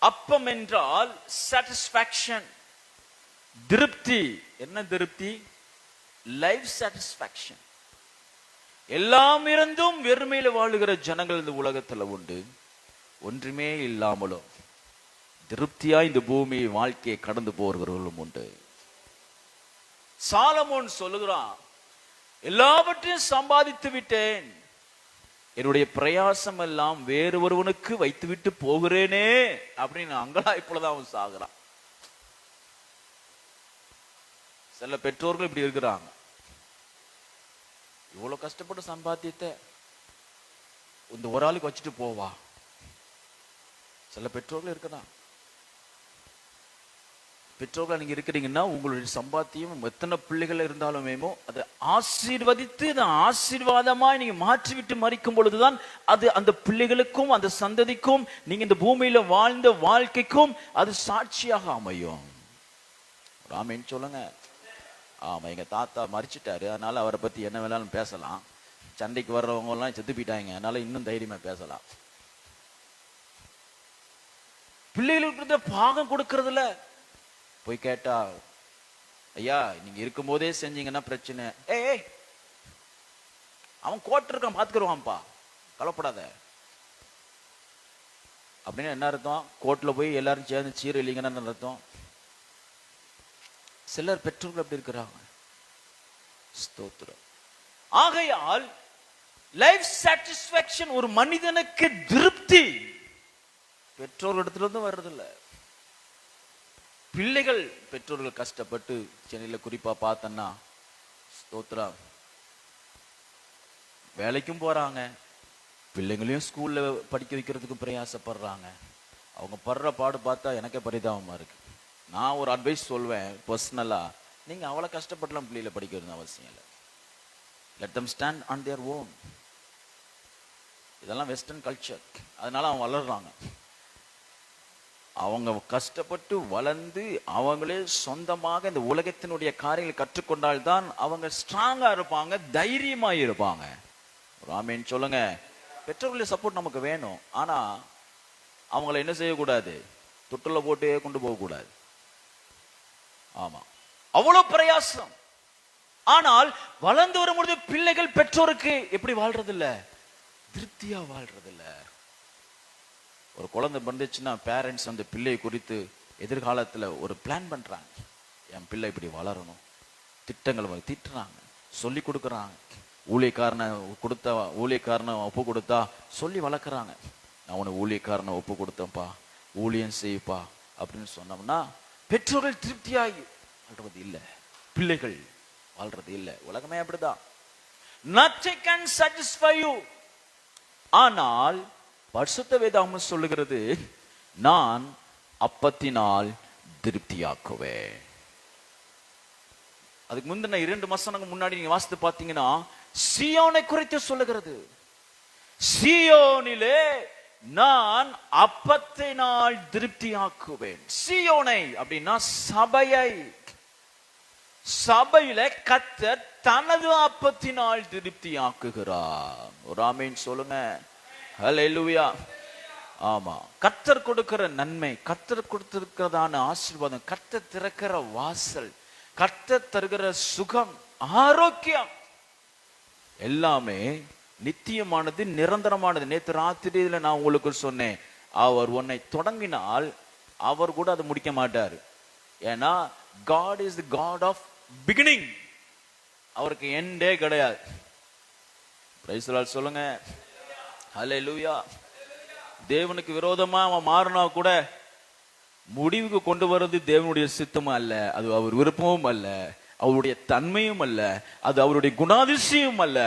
அப்பம் என்றால் satisfaction, திருப்தி. என்ன திருப்தி? Life satisfaction. எல்லாம் இருந்தும் வெறுமையில வாழுகிற ஜனங்கள் இந்த உலகத்துல உண்டு. ஒன்றுமே இல்லாமலும் திருப்தியா இந்த பூமி வாழ்க்கையை கடந்து போகிறவர்களும் உண்டு. சாலமோன் சொல்லுகிறான், எல்லாவற்றையும் சம்பாதித்து விட்டேன், என்னுடைய பிரயாசம் எல்லாம் வேறு ஒருவனுக்கு வைத்துவிட்டு போகிறேனே அப்படின்னு அங்கலாய்ப்புலதான் அவன் சாகுறான். சில பெற்றோர்கள் இப்படி இருக்கிறாங்க, இவ்வளவு கஷ்டப்பட்டு சம்பாத்தியத்தை இந்த ஒரு ஆளுக்கு வச்சுட்டு போவா. சில பெற்றோர்கள் இருக்கிறான். பெற்றோர்கள் நீங்க இருக்கிறீங்கன்னா, உங்களுடைய சம்பாத்தியம் எத்தனை பிள்ளைகள் இருந்தாலுமேமோ அதை ஆசீர்வதித்து ஆசீர்வாதமாய் நீங்க மாற்றிவிட்டு மறிக்கும் பொழுதுதான் அது அந்த பிள்ளைகளுக்கும் அந்த சந்ததிக்கும் நீங்க இந்த பூமியில வாழ்ந்த வாழ்க்கைக்கும் அது சாட்சியாக அமையும். ஆமென் சொல்லுங்க. ஆமா, எங்க தாத்தா மறிச்சிட்டாரு, அதனால அவரை பத்தி என்ன வேணாலும் பேசலாம். சண்டைக்கு வர்றவங்க எல்லாம் செத்து போயிட்டாங்க, அதனால இன்னும் தைரியமா பேசலாம். பிள்ளைகளுக்கு பாகம் கொடுக்கறதுல போய் கேட்டா, ஐயா நீங்க இருக்கும் போதே செஞ்சீங்கன்னா பிரச்சனை, ஏய் அவன் கோட் இருக்கான் பாத்துக்கிடுவான்ப்பா, கவலைப்படாத அப்படின்னு என்ன அர்த்தம்? கோர்ட்ல போய் எல்லாரும் சேர்ந்து சீர் இல்லைங்கன்னா அர்த்தம். சிலர் பெற்றோர்கள் அப்படி இருக்கிறாங்க. ஸ்தோத்திரம். ஆகையால் லைஃப் சாட்டிஸ்பாக்சன், ஒரு மனிதனுக்கு திருப்தி பெற்றோர்கள் இடத்துல இருந்து வர்றதில்ல. பிள்ளைகள், பெற்றோர்கள் கஷ்டப்பட்டு சென்னையில குறிப்பா பார்த்தன்னா, ஸ்தோத்திரம், வேலைக்கும் போறாங்க, பிள்ளைங்களையும் ஸ்கூல்ல படிக்க வைக்கிறதுக்கு பிரயாசப்படுறாங்க. அவங்க படுற பாடு பார்த்தா எனக்கே பரிதாபமா இருக்கு. நான் ஒரு அட்வைஸ் சொல்வேன் பர்சனலா, நீங்க அவ்வளவு கஷ்டப்படலாம் பிள்ளைகளை படிக்கிறது அவசியம் இல்லை. Let them stand on their own. இதெல்லாம் வெஸ்டர்ன் கல்ச்சர், அதனால அவங்க வளர்றாங்க. அவங்க கஷ்டப்பட்டு வளர்ந்து அவங்களே சொந்தமாக இந்த உலகத்தினுடைய காரியங்களை கற்றுக்கொண்டால்தான் அவங்க ஸ்ட்ராங்கா இருப்பாங்க, தைரியமா இருப்பாங்க. ஆமென் சொல்லுங்க. பெற்றோர்களுடைய சப்போர்ட் நமக்கு வேணும், ஆனா அவங்கள என்ன செய்யக்கூடாது? தொட்டில போட்டு கொண்டு போக கூடாது. ஆமா, அவ்வளவு பிரயாசம். ஆனால் வளர்ந்து வரும்பொழுது பிள்ளைகள் பெற்றோருக்கு எப்படி வாழ்றது இல்ல? திருப்தியா வாழ்றது இல்ல. ஒரு குழந்தை வந்துச்சுன்னா பேரண்ட்ஸ் அந்த பிள்ளை குறித்து எதிர்காலத்துல ஒரு பிளான் பண்றாங்க. என் பிள்ளை இப்படி வளரணும், திட்டங்கள் தீட்டுறாங்க, சொல்லி கொடுக்குறாங்க. ஊழியக்காரனை ஒப்பு கொடுத்தா சொல்லி வளர்க்குறாங்க. நான் உனக்கு ஊழியக்காரனை ஒப்பு கொடுத்தேன்ப்பா, ஊழியம் செய்ப்பா அப்படின்னு சொன்னோம்னா பெற்றோர்கள் திருப்தியாகி வாழ்றது இல்லை, பிள்ளைகள் வாழ்றது இல்லை. உலகமே அப்படிதான். Nothing can satisfy you. ஆனால் பரிசுத்த வேதாகமம் சொல்லுகிறது, நான் அப்பத்தினால் திருப்தியாக்குவேன். அதுக்கு முந்தின 2 வசனங்கள் முன்னாடி நீங்க வாசித்து பார்த்தீங்கன்னா சீயோனை குறித்து சொல்லுகிறது. சீயோனிலே நான் அப்பத்தினால் திருப்தியாக்குவேன். சீயோனை அப்படின்னா சபையை, சபையில கர்த்தர் தனது அப்பத்தினால் திருப்தியாக்குகிறார். ஒரு ஆமென் சொல்லுங்க. ஹல்லேலூயா. ஆமா, கர்த்தர் கொடுக்கிற நன்மை, கர்த்தர் கொடுத்திருக்கிறதான ஆசீர்வாதம், கர்த்தர் திறக்கிற வாசல், கர்த்தர் தருகிற சுகம், ஆரோக்கியம் எல்லாமே நித்தியமானது, நிரந்தரமானது. நேற்று ராத்திரியில நான் உங்களுக்கு சொன்னேன், அவர் உன்னை தொடங்கினால் அவர் கூட அதை முடிக்க மாட்டார். ஏன்னா God is the God of beginning. அவருக்கு எண்டே கிடையாது. பிரைஸ் தி லார்ட் சொல்லுங்க. ஹல்லேலூயா. தேவனுக்கு விரோதமா அவன் மாறினா கூட முடிவுக்கு கொண்டு வர்றது தேவனுடைய சித்தமும் அல்ல, அது அவர் விருப்பமும் அல்ல, அவருடைய தன்மையும் அல்ல, அது அவருடைய குணாதிசயம் அல்ல.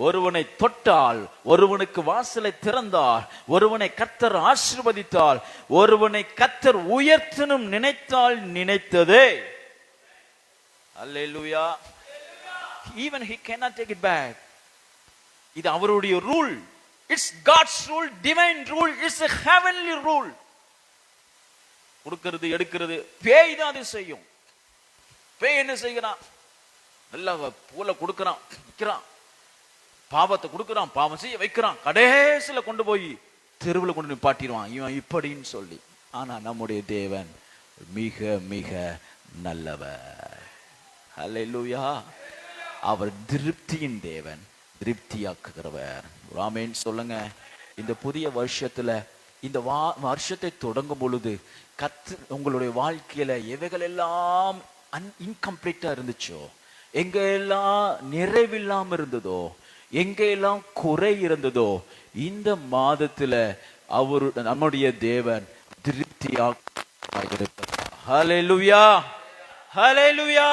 ஒருவனை தொட்டால், ஒருவனுக்கு வாசலை திறந்தால், ஒருவனை கர்த்தர் ஆசீர்வதித்தால், ஒருவனை கர்த்தர் உயர்த்தணும் நினைத்தால் நினைத்ததே. அல்லேலூயா. Even he cannot take it back. இது அவருடைய rule. It's God's rule, divine rule, it's a heavenly rule. கொடுக்கிறது எடுக்கிறது பேய் தான் அது செய்யும். பேய் என்ன செய்கிறான்? நல்லா போல கொடுக்கறான், விற்கிறான், பாவத்தை கொடுக்கறான், பாவம் செய்ய வைக்கிறான், கடைசியில கொண்டு போய் தெருவில் கொண்டு நிப்பாட்டிடுவான் இவன் இப்படின்னு சொல்லி. ஆனா நம்முடைய தேவன் மிக மிக நல்லவர். ஹல்லேலூயா. அவர் திருப்தியின் தேவன், திருப்தியாக்குகிறவர். ஆமென் சொல்லுங்க. இந்த புதிய வருஷத்துல, இந்த வருஷத்தை தொடங்கும் பொழுது கர்த்தர் உங்களுடைய வாழ்க்கையில எவைகள் எல்லாம் இன்கம்ப்ளீட்டா இருந்துச்சோ, எங்க எல்லாம் நிறைவில்லாம இருந்ததோ, எங்க எல்லாம் குறை இருந்ததோ, இந்த மாதத்துல அவர் நம்முடைய தேவன் திருப்தியாக இருக்கிறார். ஹல்லேலூயா. ஹல்லேலூயா.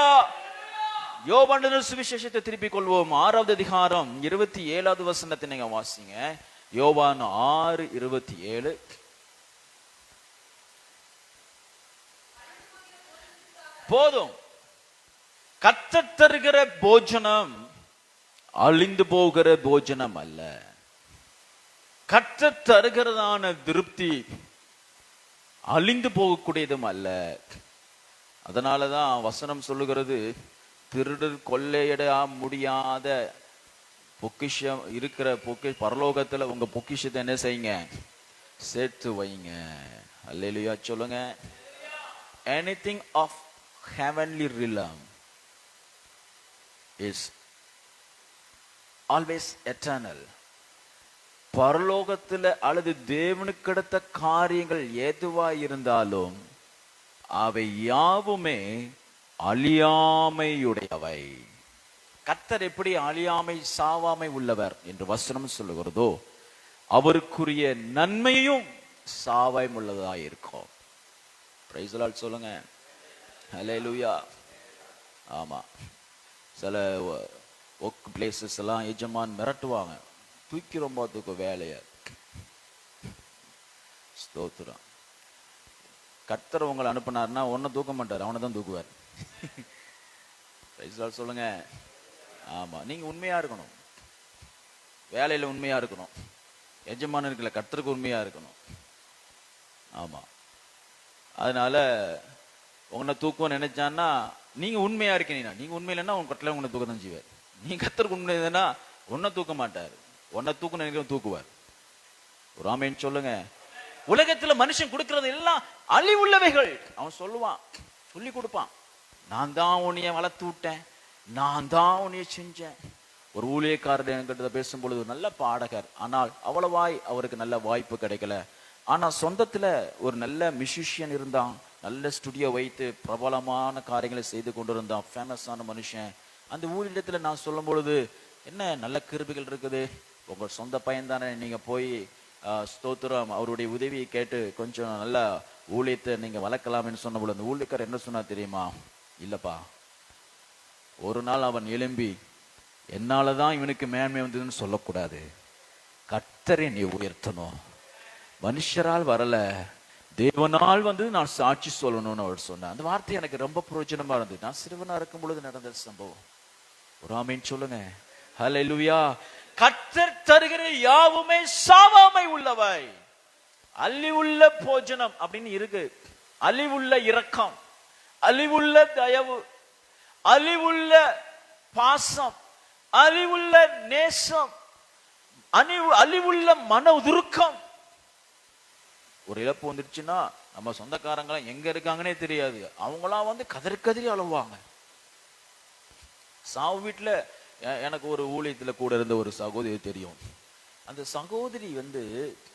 யோவான் சுவிசேஷத்தை திருப்பிக் கொள்வோம். 6வது அதிகாரம் 27வது வசனத்தை நீங்க வாசிங்க. யோவான் 6:27. போதும். கர்த்தர் தருகிற போஜனம் அழிந்து போகிற போஜனம் அல்ல. கர்த்தர் தருகிறதான திருப்தி அழிந்து போகக்கூடியதும் அல்ல. அதனாலதான் வசனம் சொல்லுகிறது, திருடர் கொள்ளையிட முடியாத பொக்கிஷம் இருக்கிற பரலோகத்துல உங்க பொக்கிஷத்தை என்ன செய்யுங்க? சேர்த்து வைங்க. அல்லேலூயா சொல்லுங்க. Anything of heavenly realm is always eternal. பரலோகத்துல அல்லது தேவனுக்கு கிடைத்த காரியங்கள் எதுவா இருந்தாலும் அவை யாவுமே அழியாமையுடையவை. கர்த்தர் எப்படி அழியாமை சாவாமை உள்ளவர் என்று வசனம் சொல்லுகிறதோ, அவருக்குரிய நன்மையும் சாவாமை உள்ளதாக இருக்கும். பிரைஸ் தி லார்ட் சொல்லுங்க. ஹல்லேலூயா. ஆமா, சில ஒர்க் பிளேசஸ் எல்லாம் எஜமான் மிரட்டுவாங்க, தூக்கிறோம்பா தூக்க வேலைய. ஸ்தோத்திரம். கர்த்தர் உங்களை அனுப்பினார்னா ஒன்னும் தூக்க மாட்டார், அவனை தான் தூக்குவார். பிரைஸ் தி லார்ட் சொல்லுங்க. ஆமா, நீங்க உண்மையா இருக்கணும், வேலையில உண்மையா இருக்கணும், எஜமான இருக்குல்ல கர்த்தருக்கு உண்மையா இருக்கணும். ஆமா, அதனால உன்னை தூக்கம் நினைச்சான்னா நீங்க உண்மையா இருக்கீங்கன்னா, நீங்க உண்மை இல்லைன்னா உங்க கட்டளை உன்னை தூக்க தான் செய்வார். நீங்க கர்த்தருக்கு உண்மை இல்லைன்னா உன்னை தூக்க மாட்டார், உன்னை தூக்க நினைக்கிற தூக்குவார். ஒரு ஆமென் சொல்லுங்க. உலகத்துல மனுஷன் கொடுக்கறது எல்லாம் அழிவுள்ளவைகள். அவன் சொல்லுவான், சொல்லி கொடுப்பான், நான் தான் உன்னைய வளர்த்து விட்டேன், நான் தான் உன்னைய செஞ்சேன். ஒரு ஊழியக்காரர் என்கிட்ட பேசும் பொழுது நல்ல பாடகர், ஆனால் அவ்வளவாய் அவருக்கு நல்ல வாய்ப்பு கிடைக்கல. ஆனா சொந்தத்துல ஒரு நல்ல மியூசிஷியன் இருந்தான், நல்ல ஸ்டுடியோ வைத்து பிரபலமான காரியங்களை செய்து கொண்டிருந்தான், ஃபேமஸான மனுஷன். அந்த ஊழியத்துல நான் சொல்லும் பொழுது என்ன நல்ல கிருபைகள் இருக்குது, உங்கள் சொந்த பையன் தானே, நீங்க போய் ஸ்தோத்திரம் அவருடைய உதவியை கேட்டு கொஞ்சம் நல்ல ஊழியத்தை நீங்க வளர்க்கலாம்னு சொன்ன பொழுது அந்த ஊழியக்காரர் என்ன சொன்னா தெரியுமா? இல்லப்பா, ஒரு நாள் அவன் எழும்பி என்னாலதான் இவனுக்கு மேன்மை வந்ததுன்னு சொல்லக்கூடாது, கர்த்தரை நீ உயர்த்தணும், மனுஷரால் வரல, தேவனால் வந்து நான் சாட்சி சொல்லணும்னு அவர் சொன்னார். அந்த வார்த்தை எனக்கு ரொம்ப பிரயோஜனமா இருந்தது. நான் சிறுவனா இருக்கும் பொழுது நடந்த சம்பவம். ஒரு ஆமீன் சொல்லுங்க. ஹல்லேலூயா. கர்த்தர் தருகிற யாவுமே சாவாமை உள்ளவை. அழிவுள்ள போஜனம் அப்படின்னு இருக்கு. அழிவுள்ள இரக்கம், அழிவுள்ள தயவு, அழிவுள்ள பாசம், அழிவுள்ள நேசம், அழிவுள்ள மன உருக்கம். ஒரு இழப்பு வந்துருச்சுன்னா நம்ம சொந்தக்காரங்களாம் எங்க இருக்காங்கன்னே தெரியாது, அவங்களாம் வந்து கதறி கதறி அழுவாங்க. சாவு வீட்டுல எனக்கு ஒரு ஊழியத்துல கூட இருந்த ஒரு சகோதரி தெரியும். அந்த சகோதரி வந்து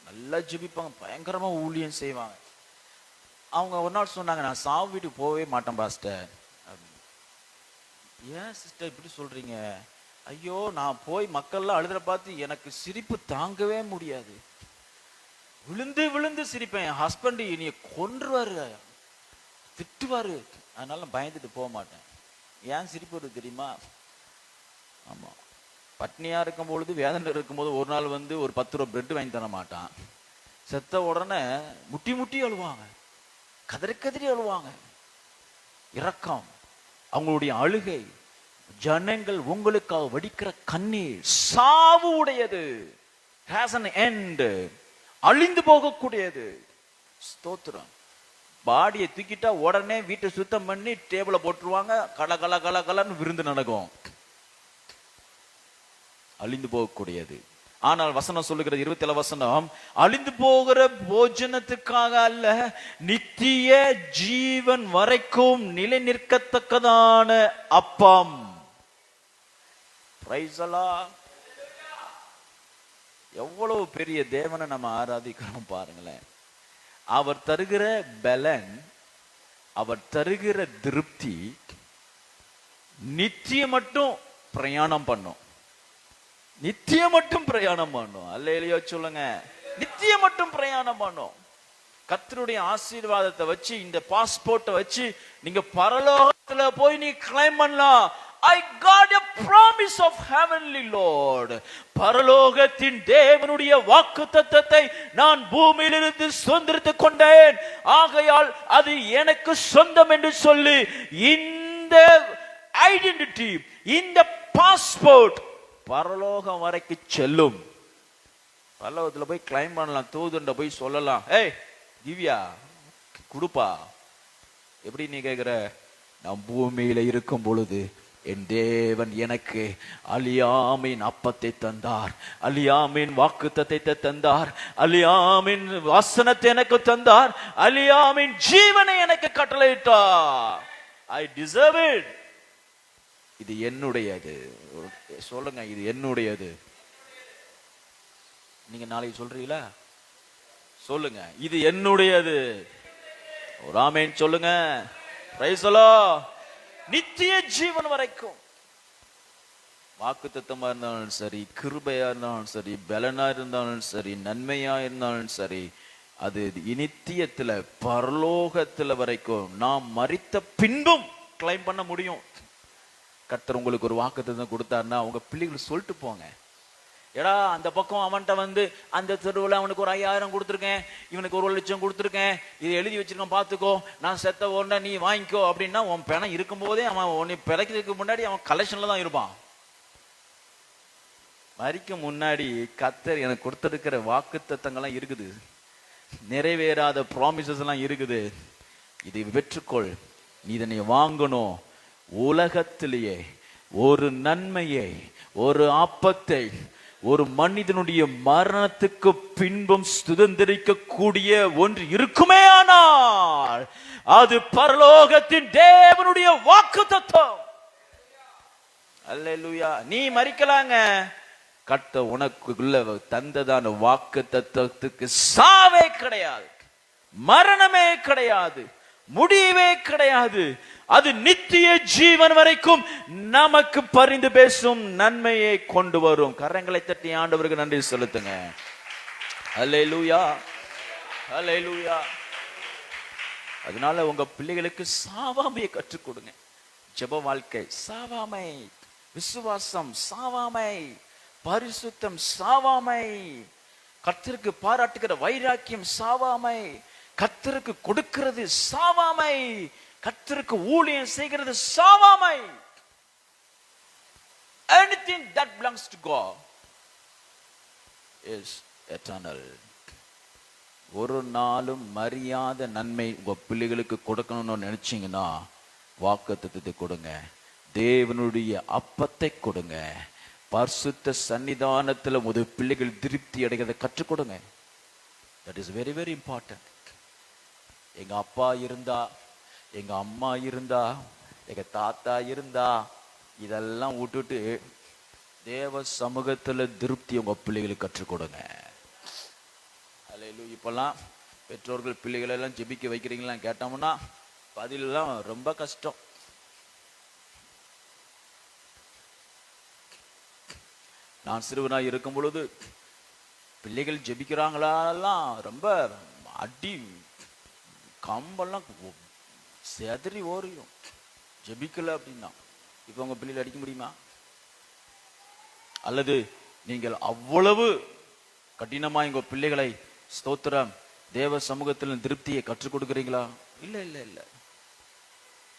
நல்லா ஜெபிப்பாங்க, பயங்கரமா ஊழியம் செய்வாங்க. அவங்க ஒரு நாள் சொன்னாங்க, நான் சாவு வீட்டுக்கு போகவே மாட்டேன் பாஸ்டர். ஏன் சிஸ்டர் இப்படி சொல்றீங்க? ஐயோ, நான் போய் மக்கள்லாம் அழுதுற பார்த்து எனக்கு சிரிப்பு தாங்கவே முடியாது, விழுந்து விழுந்து சிரிப்பேன். என் ஹஸ்பண்ட் என்னைய கொன்றுவாரு, திட்டுவாரு, அதனால பயந்துட்டு போக மாட்டேன். ஏன் சிரிப்பு வருது தெரியுமா? ஆமா, பட்னியா இருக்கும் பொழுது வேதனை இருக்கும்போது ஒரு நாள் வந்து ஒரு 10 ரூபா பிரெட் வாங்கி தர மாட்டான். செத்த உடனே முட்டி முட்டி அழுவாங்க, கதறி கதறி அழுவாங்க. இரக்கம், அவங்களுடைய அழுகை, ஜனங்கள் உங்களுக்காக வடிக்கிற கண்ணீர் சாவு உடையது, has an end, அழிந்து போகக்கூடியது. ஸ்தோத்திரம். பாடியை தூக்கிட்டா உடனே வீட்டை சுத்தம் பண்ணி டேபிள போட்டுருவாங்க, கல கல கல கலன்னு விருந்து நடக்கும். அழிந்து போகக்கூடியது. ஆனால் வசனம் சொல்லுகிறது, 27 வசனம், அழிந்து போகிற போஜனத்துக்காக அல்ல, நித்திய ஜீவன் வரைக்கும் நிலை நிற்கத்தக்கதான அப்பம். Price the Lord. எவ்வளவு பெரிய தேவனை நம்ம ஆராதிக்கிறோம் பாருங்களேன். அவர் தருகிற பலன், அவர் தருகிற திருப்தி நித்தியம் மட்டும் பிரயாணம் பண்ணும், நித்தியம் மட்டும் பிரயாணம் பண்ணும். அல்லேலூயா சொல்லுங்க. நித்தியம் மட்டும் பிரயாணம் பண்ணும். கர்த்தருடைய ஆசீர்வாதத்தை வச்சு, இந்த பாஸ்போர்ட்டை வச்சு நீங்க பரலோகத்துல போய் நீ கிளைம் பண்ணலாம். I got a promise of heavenly Lord. பரலோகத்தின் தேவனுடைய வாக்குத்தத்தத்தை நான் பூமியிலிருந்து சுதந்திரித்துக் கொண்டேன், ஆகையால் அது எனக்கு சொந்தம் என்று சொல்லி இந்த ஐடென்டிட்டி, இந்த பாஸ்போர்ட் பரலோகம் வரைக்கும் செல்லும். பரலோகத்துல போய் கிளைம் பண்ணலாம், தூதுண்ட போய் சொல்லலாம், ஏய் திவ்யா குடுப்பா. எப்படி நீ கேக்குற? நான் பூமியில இருக்கும் பொழுது என் தேவன் எனக்கு அழியாமின் அப்பத்தை தந்தார், அழியாமின் வாக்குத்தத்தத்தை தந்தார், அழியாமின் வசனத்தை எனக்கு தந்தார், அழியாமின் ஜீவனை எனக்கு கட்டளையிட்டார். I deserve it. இது என்னுடையது. சொல்லுங்க, இது என்னுடையது. நீங்க நாளைக்கு சொல்றீங்களா? சொல்லுங்க, இது என்னுடையது. ஒரு ஆமென் சொல்லுங்க. Price the Lord. நித்திய ஜீவன் வரைக்கும். வாக்குத்தத்தமா இருந்தாலும் சரி, கிருபையா இருந்தாலும் சரி, பலனா இருந்தாலும் சரி, நன்மையா இருந்தாலும் சரி, அது நித்தியத்துல பரலோகத்துல வரைக்கும் நாம் மரித்த பின்பும் கிளைம் பண்ண முடியும். கர்த்தர் உங்களுக்கு ஒரு வாக்குத்தத்தம் கொடுத்தாருன்னா உங்க பிள்ளைகள் சொல்லிட்டு போங்க, ஏடா அந்த பக்கம் அவன்கிட்ட வந்து அந்த தெருவில் அவனுக்கு ஒரு 5000 கொடுத்துருக்கேன், இவனுக்கு 1,00,000 கொடுத்துருக்கேன், இதை எழுதி வச்சிருக்கேன் பார்த்துக்கோ, நான் செத்த உடனே நீ வாங்கிக்கோ அப்படின்னா உன் பணம் இருக்கும்போதே அவன் உன்னை பிறக்கிறதுக்கு முன்னாடி அவன் கலெக்ஷன்ல தான் இருப்பான். மரிக்க முன்னாடி கர்த்தர் எனக்கு கொடுத்திருக்கிற வாக்குத்தத்தங்கள்லாம் இருக்குது, நிறைவேறாத ப்ராமிசஸ் எல்லாம் இருக்குது. இதை பெற்றுக்கொள், நீ இதனை வாங்கணும். உலகத்திலேயே ஒரு நன்மையை, ஒரு ஆப்பத்தை, ஒரு மனிதனுடைய மரணத்துக்கு பின்பும் சுதந்திரிக்க கூடிய ஒன்று இருக்குமே ஆனால் அது பரலோகத்தின் தேவனுடைய வாக்குத்தத்தம். அல்லேலூயா. நீ மரிக்கலாங்க, கர்த்தர் உனக்குள்ள தந்ததான வாக்குத்தத்தத்துக்கு சாவே கிடையாது, மரணமே கிடையாது, முடிவே கிடையாது. அது நித்திய ஜீவன் வரைக்கும் நமக்கு பரிந்து பேசும் நன்மையை கொண்டு வரும். கரங்களை தட்டி ஆண்டவருக்கு நன்றி செலுத்துங்க. அல்லேலூயா, அல்லேலூயா. அதனால உங்க பிள்ளைகளுக்கு சாவாமையை கற்றுக் கொடுங்க. ஜெப வாழ்க்கை சாவாமை, விசுவாசம் சாவாமை, பரிசுத்தம் சாவாமை, கர்த்தருக்கு பாராட்டுகிற வைராக்கியம் சாவாமை, கர்த்தருக்கு கொடுக்கிறது சாவாமை, கர்த்தருக்கு ஊழியம் செய்கிறது சாவாமை. Anything that belongs to God is eternal. ஒரு நாளும் மரியாத நன்மை உங்க பிள்ளைகளுக்கு கொடுக்கணும்னு நினைச்சீங்கன்னா வாக்குத்தத்தத்தை கொடுங்க, தேவனுடைய அப்பத்தை கொடுங்க, பரிசுத்த சன்னிதானத்துல உங்க பிள்ளைகள் திருப்தி அடைகிறத கற்றுக் கொடுங்க. That is very very important. எங்க அப்பா இருந்தா, எங்க அம்மா இருந்தா, எங்க தாத்தா இருந்தா, இதெல்லாம் விட்டுட்டு தேவ சமூகத்துல திருப்தி உங்க பிள்ளைகளுக்கு கற்றுக் கொடுங்க. அல்லேலூயா. இப்பெல்லாம் பெற்றோர்கள் பிள்ளைகளை எல்லாம் ஜெபிக்க வைக்கிறீங்களா கேட்டோம்னா பதிலெல்லாம் ரொம்ப கஷ்டம். நான் சிறுவனாய் இருக்கும் பொழுது பிள்ளைகள் ஜெபிக்கிறாங்களெல்லாம் ரொம்ப அடி கம்பெல்லாம் செதறி ஓரியும் ஜெபிக்கல அப்படின்னா. இப்ப உங்க பிள்ளைகள் அடிக்க முடியுமா? அல்லது நீங்கள் அவ்வளவு கடினமா உங்க பிள்ளைகளை ஸ்தோத்திரம் தேவ சமூகத்தில் திருப்தியை கற்றுக் கொடுக்கிறீங்களா? இல்ல இல்ல இல்ல.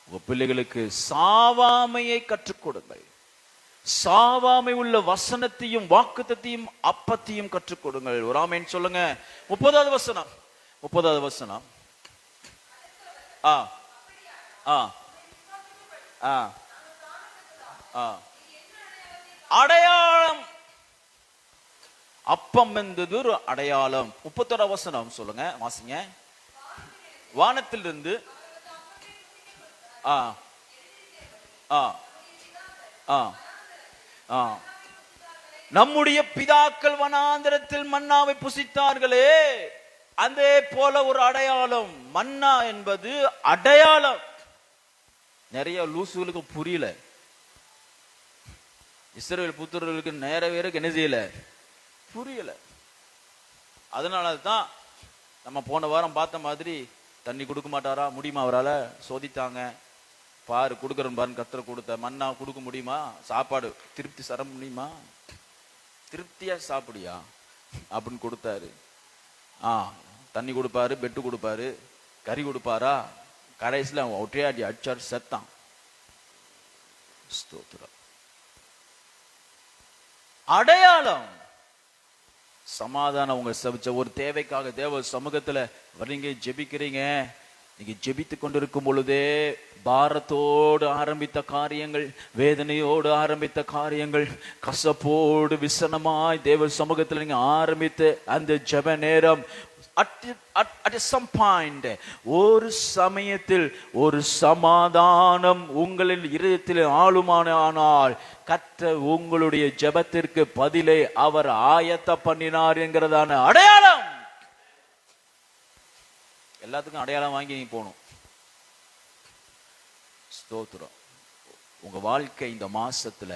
உங்க பிள்ளைகளுக்கு சாவாமையை கற்றுக் கொடுங்கள். சாவாமை உள்ள வசனத்தையும் வாக்குத்தத்தையும் அப்பத்தையும் கற்றுக் கொடுங்கள். ஒரு ஆமென் சொல்லுங்க. 30வது வசனம், 30வது வசனம். ஆ ஆ ஆ ஆ அடையாளம். அப்பம் என்பது ஒரு அடையாளம். 31வது வசனம் சொல்லுங்க, வாசிங்க. வானத்திலிருந்து ஆ ஆ ஆ ஆ நம்முடைய பிதாக்கள் வனாந்தரத்தில் மன்னாவை புசித்தார்களே, அதே போல ஒரு அடையாளம். மன்னா என்பது அடையாளம். நிறைய லூசுகளுக்கு புரியல. இஸ்ரவேல் புத்திரர்களுக்கு நேரவேருக்கு என்ன செய்யல, புரியல. அதனால தான் நம்ம போன வாரம் பார்த்த மாதிரி தண்ணி கொடுக்க மாட்டாரா, முடியுமா அவரால்? சோதித்தாங்க. பாரு கொடுக்குறேன் பாருன்னு கர்த்தர் கொடுத்த மன்னா கொடுக்க முடியுமா? சாப்பாடு திருப்தி சர முடியுமா? திருப்தியா சாப்பிடியா அப்படின்னு கொடுத்தாரு. தண்ணி கொடுப்பாரு, பெட்டு கொடுப்பாரு, கறி கொடுப்பாரா? கடைசியில் அவன் ஒற்றையாடி அடிச்சாரு, செத்தான். ஸ்தோத்திரம். அடையாளம். சமாதானம். உங்க ஒரு தேவைக்காக தேவ சமூகத்துல வரீங்க, ஜெபிக்கிறீங்க. நீங்க ஜெபித்து கொண்டிருக்கும் பொழுதே பாரத்தோடு ஆரம்பித்த காரியங்கள், வேதனையோடு ஆரம்பித்த காரியங்கள், கசப்போடு விசனமாய் தேவ சமூகத்தில் நீங்க ஆரம்பித்த அந்த ஜெப நேரம் at some point ஒரு சமயத்தில் ஒரு சமாதானம் உங்களின் இதயத்தில் ஆளுமானால் கர்த்தர் உங்களுடைய ஜெபத்திற்கு பதிலை அவர் ஆயத்த பண்ணினார் என்கிறதான அடையாளம். எல்லாத்துக்கும் அடையாளம் வாங்கி நீ போகணும். ஸ்தோத்திரம். உங்க வாழ்க்கை இந்த மாசத்துல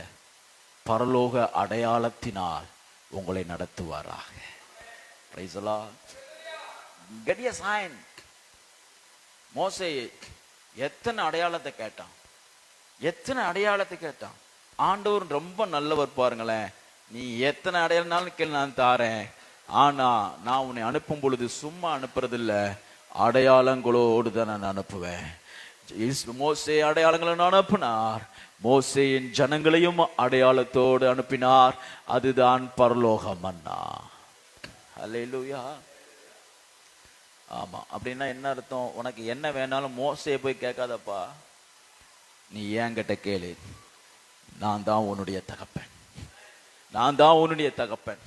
பரலோக அடையாளத்தினால் உங்களை நடத்துவாராக. Praise the Lord. Get a sign. மோசே எத்தனை அடையாளத்தை கேட்டான், எத்தனை அடையாளத்தை கேட்டான். ஆண்டவர் ரொம்ப நல்லவர் பாருங்களேன். நீ எத்தனை அடையாளம்னாலும் கேள், நான் தாரேன். ஆனா நான் உன்னை அனுப்பும் பொழுது சும்மா அனுப்புறதில்ல, அடையாளங்களோடு தான் நான் அனுப்புவேன். மோசே அடையாளங்களை அனுப்பினார். மோசேயின் ஜனங்களையும் அடையாளத்தோடு அனுப்பினார். அதுதான் பரலோக மன்னா. அல்லேலூயா. ஆமா. அப்படின்னா என்ன அர்த்தம்? உனக்கு என்ன வேணாலும் மோசையை போய் கேட்காதப்பா, நீ என்கிட்ட கேளு. நான் தான் உன்னுடைய தகப்பன், நான் தான் உன்னுடைய தகப்பன்,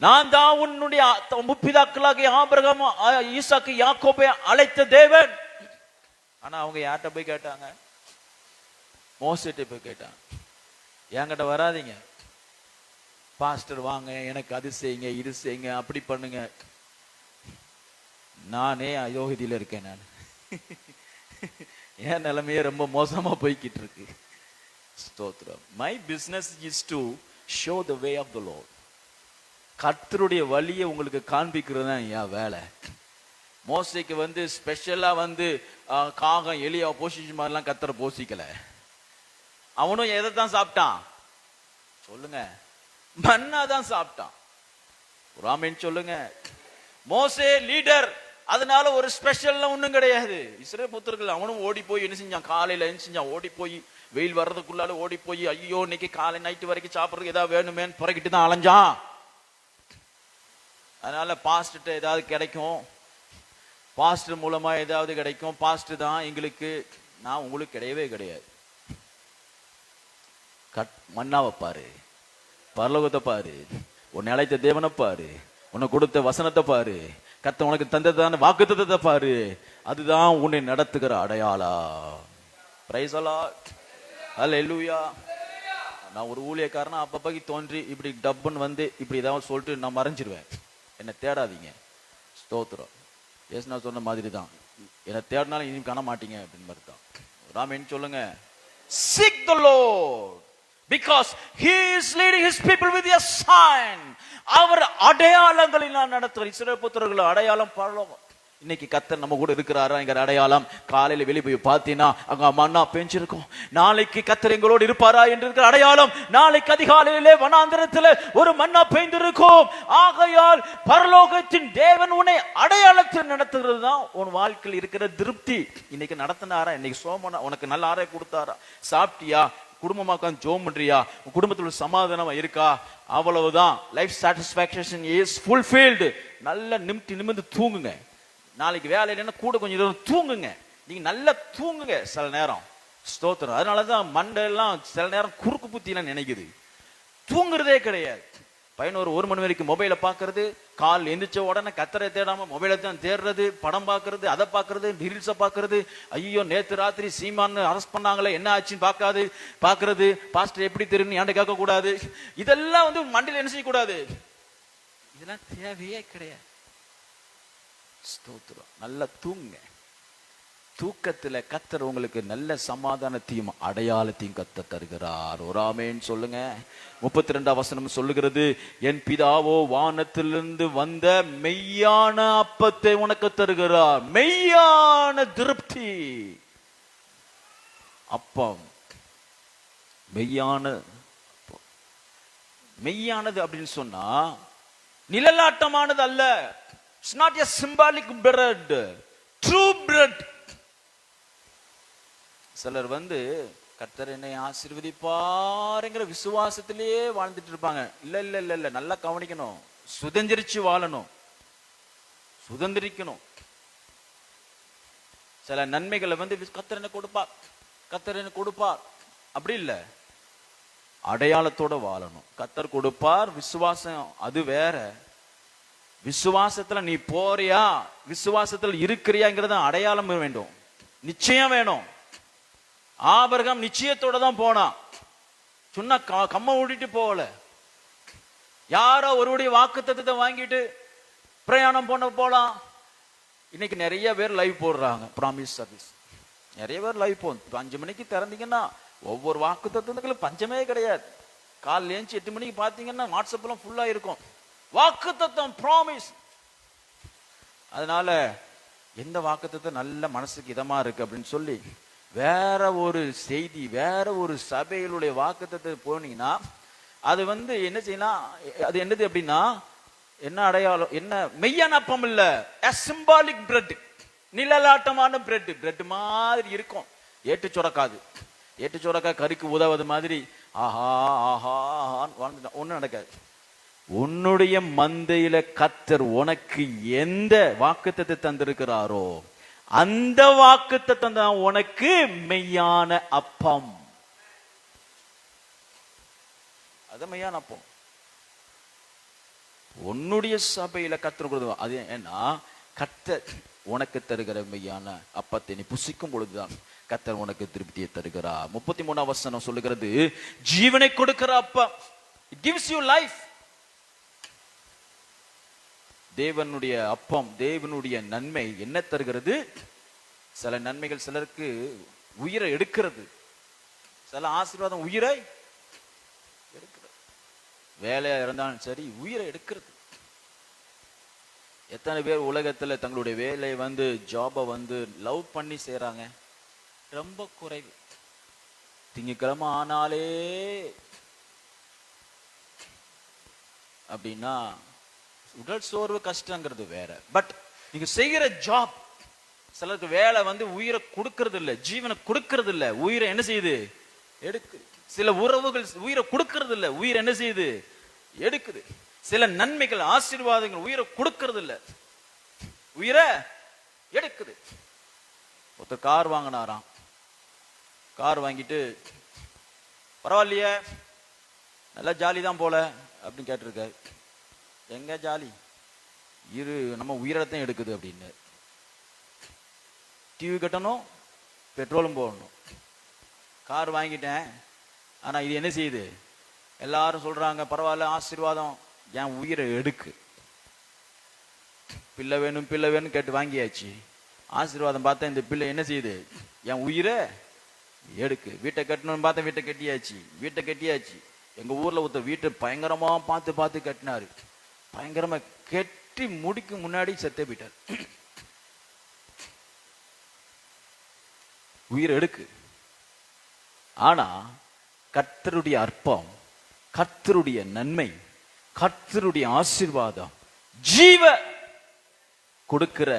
நான் தான் உன்னுடைய முற்பிதாக்களாகிய ஆபிரகாம், ஈசாக்கு, யாக்கோபை அழைத்த தேவன். ஆனா அவங்க யார்கிட்ட போய் கேட்டாங்க? மோசேட்ட போய் கேட்டாங்க. என்கிட்ட வராதிங்க பாஸ்டர், வாங்க எனக்கு அது செய்யுங்க இது செய்யுங்க அப்படி பண்ணுங்க. நானே அயோகதியில இருக்கேன். என் நிலைமையே ரொம்ப மோசமா போய்கிட்டு இருக்கு. ஸ்தோத்திரம். My business is to show the way of the lord. கர்த்தருடைய வழியை உங்களுக்கு காண்பிக்கிறது தான் என் வேலை. மோசைக்கு வந்து ஸ்பெஷலா வந்து காகம் எலியா போஷிச்சு மாதிரிலாம் கர்த்தரை போஷிக்கல. அவனும் எதை தான் சாப்பிட்டான் சொல்லுங்க? மன்னா தான் சாப்பிட்டான். ராமேன் சொல்லுங்க. மோசே லீடர், அதனால ஒரு ஸ்பெஷல்லாம் ஒண்ணும் கிடையாது. இஸ்ரவேல் புத்திரர்கள் அவனும் ஓடி போய் என்ன செஞ்சான்? காலையில என்ன செஞ்சான்? ஓடி போய் வெயில் வர்றதுக்குள்ளால ஓடி போய் ஐயோ இன்னைக்கு காலை நைட்டு வரைக்கும் சாப்பிட்றதுக்கு ஏதாவது வேணுமேன்னு புறக்கிட்டு தான் அலைஞ்சான். அதனால பாஸ்ட் ஏதாவது கிடைக்கும், பாஸ்டர் மூலமா ஏதாவது கிடைக்கும், பாஸ்டர் தான் எங்களுக்கு, நான் உங்களுக்கு கிடையவே கிடையாது. மன்னாவை பாரு, பரலோகத்தை பாரு, உன்னை அழைத்த தேவனை பாரு, உன்னை கொடுத்த வசனத்தை பாரு, கர்த்தர் உனக்கு தந்ததான வாக்குத்தத்தத்தை பாரு. அதுதான் உன்னை நடத்துகிற அடையாளம். Praise the Lord. ஹல்லேலூயா. நான் ஒரு ஊழியக்காரனா அப்பப்பக்கு தோன்றி இப்படி டப்புன்னு வந்து இப்படி ஏதாவது சொல்லிட்டு நான் மறைஞ்சிருவேன். என்னை தேடாதீங்க. ஸ்தோத்திரம். ஏசுனா சொன்ன மாதிரி தான், என்னை தேடினாலும் இனி காண மாட்டீங்க அப்படின்னு மாதிரி தான். ராமன் சொல்லுங்க. Seek the Lord because he is leading his people with a sign. அவர் அடையாளங்களில் நடத்துகிற இஸ்ரவேல் புத்திரர்கள் அடையாளம் பரலோகம். இன்னைக்கு கர்த்தர் நம்ம கூட இருக்கிறாரா என்கிற அடையாளம். காலையில வெளியே போய் பார்த்தீங்கன்னா அங்க மன்னா பெஞ்சிருக்கும். நாளைக்கு கர்த்தர் எங்களோடு இருப்பாரா என்று இருக்கிற அடையாளம். நாளைக்கு அதிகாலையிலே வனாந்திரத்தில் ஒரு மன்னா பெய்ந்திருக்கும். ஆகையால் பரலோகத்தின் தேவன் உன்னை அடையாளத்தில் நடத்துகிறது தான் உன் வாழ்க்கையில் இருக்கிற திருப்தி. இன்னைக்கு நடத்தினாரா? இன்னைக்கு சோமனா உனக்கு நல்ல ஆரை கொடுத்தாரா? சாப்பிட்டியா? குடும்பமாக்க ஜோம் பண்றியா? குடும்பத்தில் சமாதானமா இருக்கா? அவ்வளவுதான். Life satisfaction is fulfilled. நல்ல நிமிர்ந்து தூங்குங்க. நாளைக்கு வேலை இல்லைன்னா கூட கொஞ்சம் நேரம் தூங்குங்க. நீங்க நல்லா தூங்குங்க சில நேரம். ஸ்தோத்திரம். அதனாலதான் மண்டெல்லாம் சில நேரம் குறுக்கு புத்திலாம் நினைக்குது. தூங்குறதே கிடையாது. 11 மணி வரைக்கும் மொபைலை பாக்குறது, கால் எந்திரிச்ச உடனே கத்தரை தேடாம மொபைலை தான் தேடுறது, படம் பாக்குறது, அதை பாக்குறது, ரீல்ஸை பாக்குறது. ஐயோ நேத்து ராத்திரி சீமான் அரெஸ்ட் பண்ணாங்களே என்ன ஆச்சுன்னு பாக்குறது. பாஸ்டர் எப்படி தெரியும் ஏன்ட கேட்க கூடாது. இதெல்லாம் வந்து மண்டையில என்ன செய்யக்கூடாது. இதெல்லாம் தேவையே கிடையாது. ஸ்தோத்திரம். நல்லா தூங்குங்க. தூக்கத்துல கர்த்தர் உங்களுக்கு நல்ல சமாதானத்தையும் அடையாளத்தையும் கத்த தருகிறார். ஒரு ஆமென் சொல்லுங்க. 32ஆம் வசனம் சொல்லுகிறது, என் பிதாவோ வானத்திலிருந்து வந்த மெய்யான அப்பத்தை உனக்கு தருகிறார். மெய்யான திருப்தி. அப்பம் மெய்யானது அப்படின்னு சொன்னா நிழலாட்டமானது அல்ல. It's not a symbolic bread, true bread. சிலர் வந்து கர்த்தர் என்னை ஆசீர்வதிப்பாருங்கிற விசுவாசத்திலேயே வாழ்ந்துட்டு இருப்பாங்க. இல்ல இல்ல இல்ல இல்ல, நல்லா கவனிக்கணும். சுதந்திரிச்சு வாழணும், சுதந்திரிக்கணும். சில நன்மைகளை வந்து கர்த்தர் என்ன கொடுப்பார், கர்த்தர் என்ன கொடுப்பார் அப்படி இல்ல, அடையாளத்தோட வாழணும். கர்த்தர் கொடுப்பார், விசுவாசம் அது வேற. விசுவாசத்துல நீ போறியா, விசுவாசத்துல இருக்கிறியாங்கிறத அடையாளம் வேண்டும், நிச்சயம் வேணும். ஆபிரகாம் நிச்சயத்தோட தான் போனான். சொன்னா கம்ம ஓடிட்டு போகல. யாரோ ஒருவருடைய வாக்குத்தத்தத்தை வாங்கிட்டு பிரயாணம் போலாம். இன்னைக்கு நிறைய பேர் லைவ் போடுறாங்க, ப்ராமிஸ் சர்வீஸ். நிறைய பேர் லைவ் போகும். 5 மணிக்கு திறந்தீங்கன்னா ஒவ்வொரு வாக்குத்தத்தத்துக்கு பஞ்சமே கிடையாது. காலைல ஏஞ்சி 8 மணிக்கு பாத்தீங்கன்னா வாட்ஸ்அப்லாம் ஃபுல்லா இருக்கும். வாக்குத்தத்தம், ப்ராமிஸ். அதனால எந்த வாக்குத்தத்தம் நல்ல மனசுக்கு இதமா இருக்கு அப்படின்னு சொல்லி வேற ஒரு செய்தி, வேற ஒரு சபையிலுடைய வாக்குத்தத்தை போனீங்கன்னா அது வந்து என்ன செய்யலாம், அது என்னது அப்படின்னா என்ன அடையாளம், என்ன மெய்யான அப்பம் இல்ல, சிம்பாலிக் பிரெட், நிழலாட்டமான பிரெட். பிரெட் மாதிரி இருக்கும், ஏட்டு சுரக்காது. ஏட்டு சுரக்கா கறிக்கு உதவது மாதிரி ஆஹா ஆஹா ஒன்னும் நடக்காது. உன்னுடைய மந்தையில கர்த்தர் உனக்கு எந்த வாக்குத்தத்தை தந்திருக்கிறாரோ அந்த வாக்குத்தத்தம் தான் உனக்கு மெய்யான அப்பம். அது மெய்யான அப்பம். உன்னுடைய சபையில கர்த்தர் அது ஏன்னா கர்த்தர் உனக்கு தருகிற மெய்யான அப்பத்தை நீ புசிக்கும் பொழுதுதான் கர்த்தர் உனக்கு திருப்தியை தருகிறார். 33ஆம் வசனம் சொல்லுகிறது, ஜீவனை கொடுக்கிற அப்பம். It gives you life. தேவனுடைய அப்பம், தேவனுடைய நன்மை என்ன தருகிறது? சில நன்மைகள் சிலருக்கு உயிரை எடுக்கிறது, சில ஆசீர்வாதம் உயிரை எடுக்கிறது. வேலையா இருந்தாலும் சரி, உயிரை எடுக்கிறது. எத்தனை பேர் உலகத்துல தங்களுடைய வேலையை ஜாபை லவ் பண்ணி செய்றாங்க? ரொம்ப குறைவு. திங்கக்கிழமை ஆனாலே அப்படின்னா உடல் சோர்வு கஷ்டங்கிறது வேற. பட் நீங்க செய்கிற ஜாப், சிலருக்கு வேலை உயிரை கொடுக்கறது இல்லை, ஜீவனை கொடுக்கறது இல்லை, உயிரை என்ன செய்யுது? எடுக்குது. சில உறவுகள் உயிரை கொடுக்கறது இல்லை, உயிரை என்ன செய்யுது? எடுக்குது. சில நன்மைகள் ஆசீர்வாதங்கள் உயிரை கொடுக்கறது இல்லை, உயிரை எடுக்குது. ஒருத்தர் கார் வாங்கினாராம். கார் வாங்கிட்டு, பரவாயில்லையே நல்லா ஜாலி தான் போல அப்படின்னு கேட்டிருக்காரு. எங்க ஜாலி, நம்ம உயிரத்தான் எடுக்குது அப்படின்னு. டிவி கட்டணும், பெட்ரோலும் போடணும். கார் வாங்கிட்டேன், ஆனா இது என்ன செய்யுது? எல்லாரும் சொல்றாங்க பரவாயில்ல ஆசீர்வாதம், என் உயிரை எடுக்கு. பிள்ளை வேணும் பிள்ளை வேணும் கேட்டு வாங்கியாச்சு. ஆசீர்வாதம் பார்த்தா இந்த பிள்ளை என்ன செய்யுது? என் உயிரை எடுக்கு. வீட்டை கட்டணும்னு பார்த்தா வீட்டை கட்டியாச்சு, வீட்டை கட்டியாச்சு. எங்க ஊர்ல ஒருத்த வீட்டை பயங்கரமா பார்த்து பார்த்து கட்டினாரு. பயங்கரமா கெட்டி முடிக்கும் முன்னாடி செத்தே போயிட்டார். உயிரை எடுக்கு. ஆனா கர்த்தருடைய அற்பம், கர்த்தருடைய நன்மை, கர்த்தருடைய ஆசீர்வாதம், ஜீவ கொடுக்கிற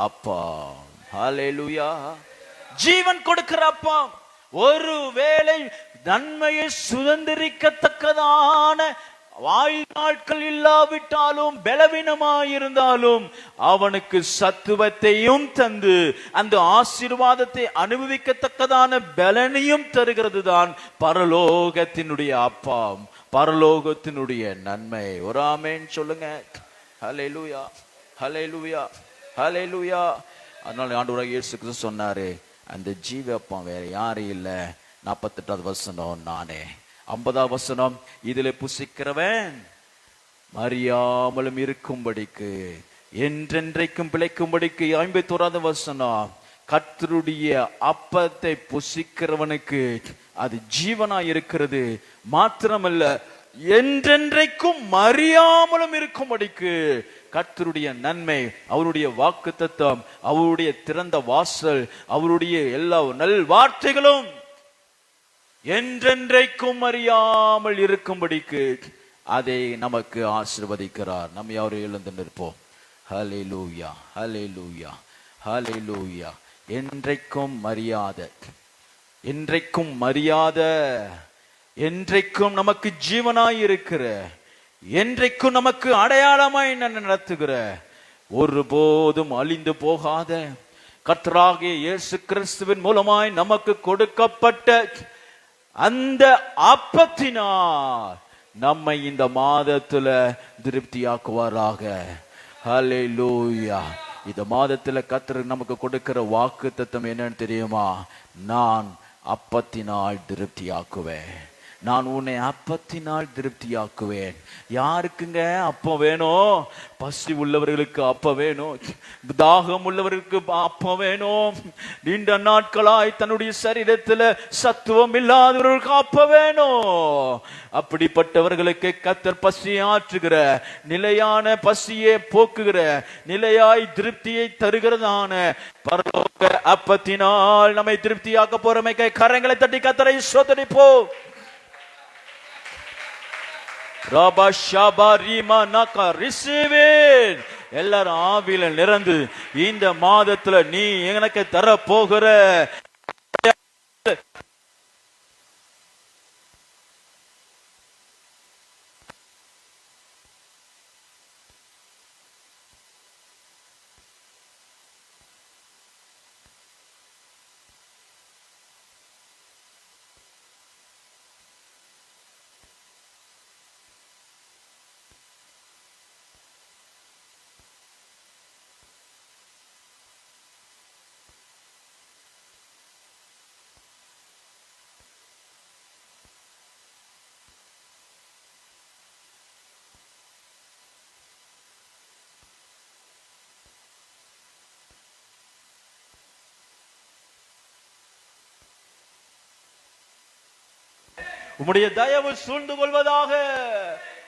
அப்பா. ஹல்லேலூயா. ஜீவன் கொடுக்கிற அப்பா. ஒருவேளை நன்மையை சுதந்திரிக்கத்தக்கதான வாழ்நாட்கள் இல்லாவிட்டாலும், பலவீனமாயிருந்தாலும் அவனுக்கு சத்துவத்தையும் தந்து அந்த ஆசீர்வாதத்தை அனுபவிக்கத்தக்கதான பலனையும் தருகிறது தான் பரலோகத்தினுடைய அப்பா, பரலோகத்தினுடைய நன்மை. ஒரு ஆமென் சொல்லுங்க. ஹல்லேலூயா, ஹல்லேலூயா, ஹல்லேலூயா. அதனால ஆண்டவராகிய இயேசு கிறிஸ்து சொன்னாரு, அந்த ஜீவ அப்பா வேற யாரும் இல்லை. 48வது வசனம் நானே. 50வது வசனம், இதிலே புசிக்கிறவன் மறியாமலும் இருக்கும்படிக்கு, என்றென்றைக்கும் பிழைக்கும்படிக்கு. 51வது வசனம், கர்த்தருடைய அப்பத்தை புசிக்கிறவனுக்கு அது ஜீவனாய் இருக்கிறது, மாத்திரமல்ல என்றென்றைக்கும் மறியாமலும் இருக்கும்படிக்கு. கர்த்தருடைய நன்மை, அவருடைய வாக்குத்தத்தம், அவருடைய திறந்த வாசல், அவருடைய எல்லா நல் வார்த்தைகளும் என்றென்றைக்கும் அறியாமல் இருக்கும்படிக்கு அதை நமக்கு ஆசீர்வதிக்கிறார். நம்ம யாரும் எழுந்து நிற்போம். ஹல்லேலூயா, ஹல்லேலூயா, ஹல்லேலூயா. என்றைக்கும் மரியாத, என்றைக்கும் மரியாத, என்றைக்கும் நமக்கு ஜீவனாய் இருக்கிற, என்றைக்கும் நமக்கு அடையாளமாய் நடத்துகிற, ஒருபோதும் அழிந்து போகாத கர்த்தராகிய இயேசு கிறிஸ்துவின் மூலமாய் நமக்கு கொடுக்கப்பட்ட அந்த அப்பத்தினால் நம்மை இந்த மாதத்துல திருப்தியாக்குவாராக. ஹல்லேலூயா. இந்த மாதத்துல கர்த்தர் நமக்கு கொடுக்கிற வாக்குத்தத்தம் என்னன்னு தெரியுமா? நான் அப்பத்தினால் திருப்தியாக்குவேன். நான் உன்னை அப்பத்தினால் திருப்தியாக்குவேன். யாருக்குங்க அப்பம் வேணும்? பசி உள்ளவர்களுக்கு அப்பம் வேணும், தாகம் உள்ளவர்களுக்கு அப்பம் வேணும், நீண்ட நாட்களாய் தன்னுடைய சரீரத்துல சத்துவம் இல்லாதவர்களுக்கு அப்பம் வேணும். அப்படிப்பட்டவர்களுக்கு கர்த்தர் பசியை ஆற்றுகிற, நிலையான பசியை போக்குகிற, நிலையாய் திருப்தியை தருகிறதான பரலோக அப்பத்தினால் நம்மை திருப்தியாக்க போறமைக்க கரங்களை தட்டி கர்த்தரை ஸ்தோத்திரிப்போம். எல்லாரும் ஆவியில நிரந்து இந்த மாதத்துல நீ எனக்கு தர போகிற உம்முடைய தயவு சூழ்ந்து கொள்வதாக.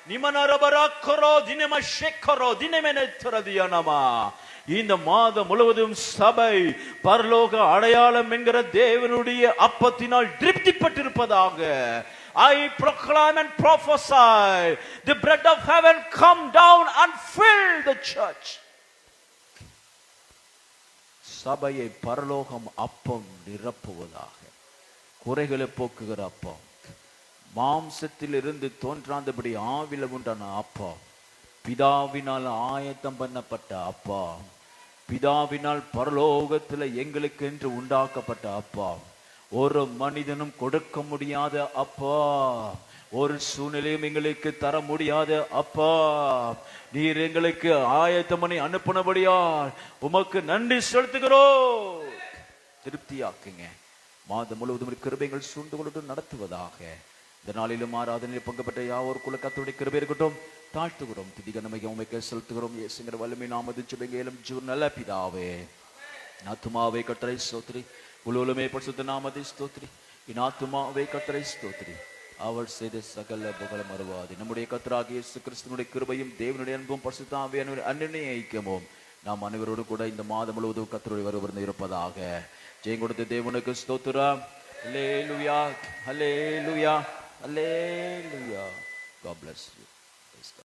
நிமனரபராக்கரோ தினமஷேக்கரோ தினமெனத்துறதியானமா. இந்த மாதம் முழுவதும் சபை பரலோக அடையாளம் என்கிற தேவனுடைய அப்பத்தினால் திருப்திப்பட்டிருப்பதாக. I proclaim and prophesy the bread of heaven come down and fill the church. சபையை பரலோகம் அப்பம் நிரப்புவதாக. குறைகளை போக்குகிற அப்பம், மாம்சத்தில் இருந்து தோன்றாதபடி ஆவில உண்டான அப்பா, பிதாவினால் ஆயத்தம் பண்ணப்பட்ட அப்பா, பிதாவினால் பரலோகத்தில் எங்களுக்கு என்று உண்டாக்கப்பட்ட அப்பா, ஒரு மனிதனும் கொடுக்க முடியாத அப்பா, ஒரு சூழ்நிலையும் எங்களுக்கு தர முடியாத அப்பா, நீர் எங்களுக்கு ஆயத்தம் பண்ணி அனுப்பினபடியால் உமக்கு நன்றி செலுத்துகிறோம். திருப்தியாக்குங்க. மாதம் முழுவதும் கிருபைகள் சூழ்ந்து கொண்டு நடத்துவதாக. இந்த நாளிலும் ஆராதனையில் பங்குபட்ட யாவோருக்குள்ள கர்த்தருடைய கிருபை இருக்கட்டும். தாழ்த்துகிறோம், துதிக நமைக்கு உமைக்கு செலுத்துகிறோம். இயேசுங்கிற வல்லமை நாமது ஜெபங்கேலும் ஜீவன் நல்ல பிதாவே. ஆத்துமாவே கர்த்தரை ஸ்தோத்திரி, உலகமே பரிசுத்த நாமத்தை ஸ்தோத்திரி. என் ஆத்துமாவே கர்த்தரை ஸ்தோத்திரி, அவர் செய்த சகல புகழும் மறுவாது. நம்முடைய கர்த்தராகிய இயேசு கிறிஸ்துவினுடைய கிருபையும் தேவனுடைய அன்பும் பரிசுத்த ஆவியானவரின் அன்பினை ஐக்கியமும் நாம் அனைவரோடு கூட இந்த மாதம் முழுவதும் கர்த்தருடைய வருவது இருப்பதாக. ஜெயம் கொடுத்த தேவனுக்கு ஸ்தோத்திரம். அல்லேலூயா, அல்லேலூயா, அல்லேலூயா. God bless you.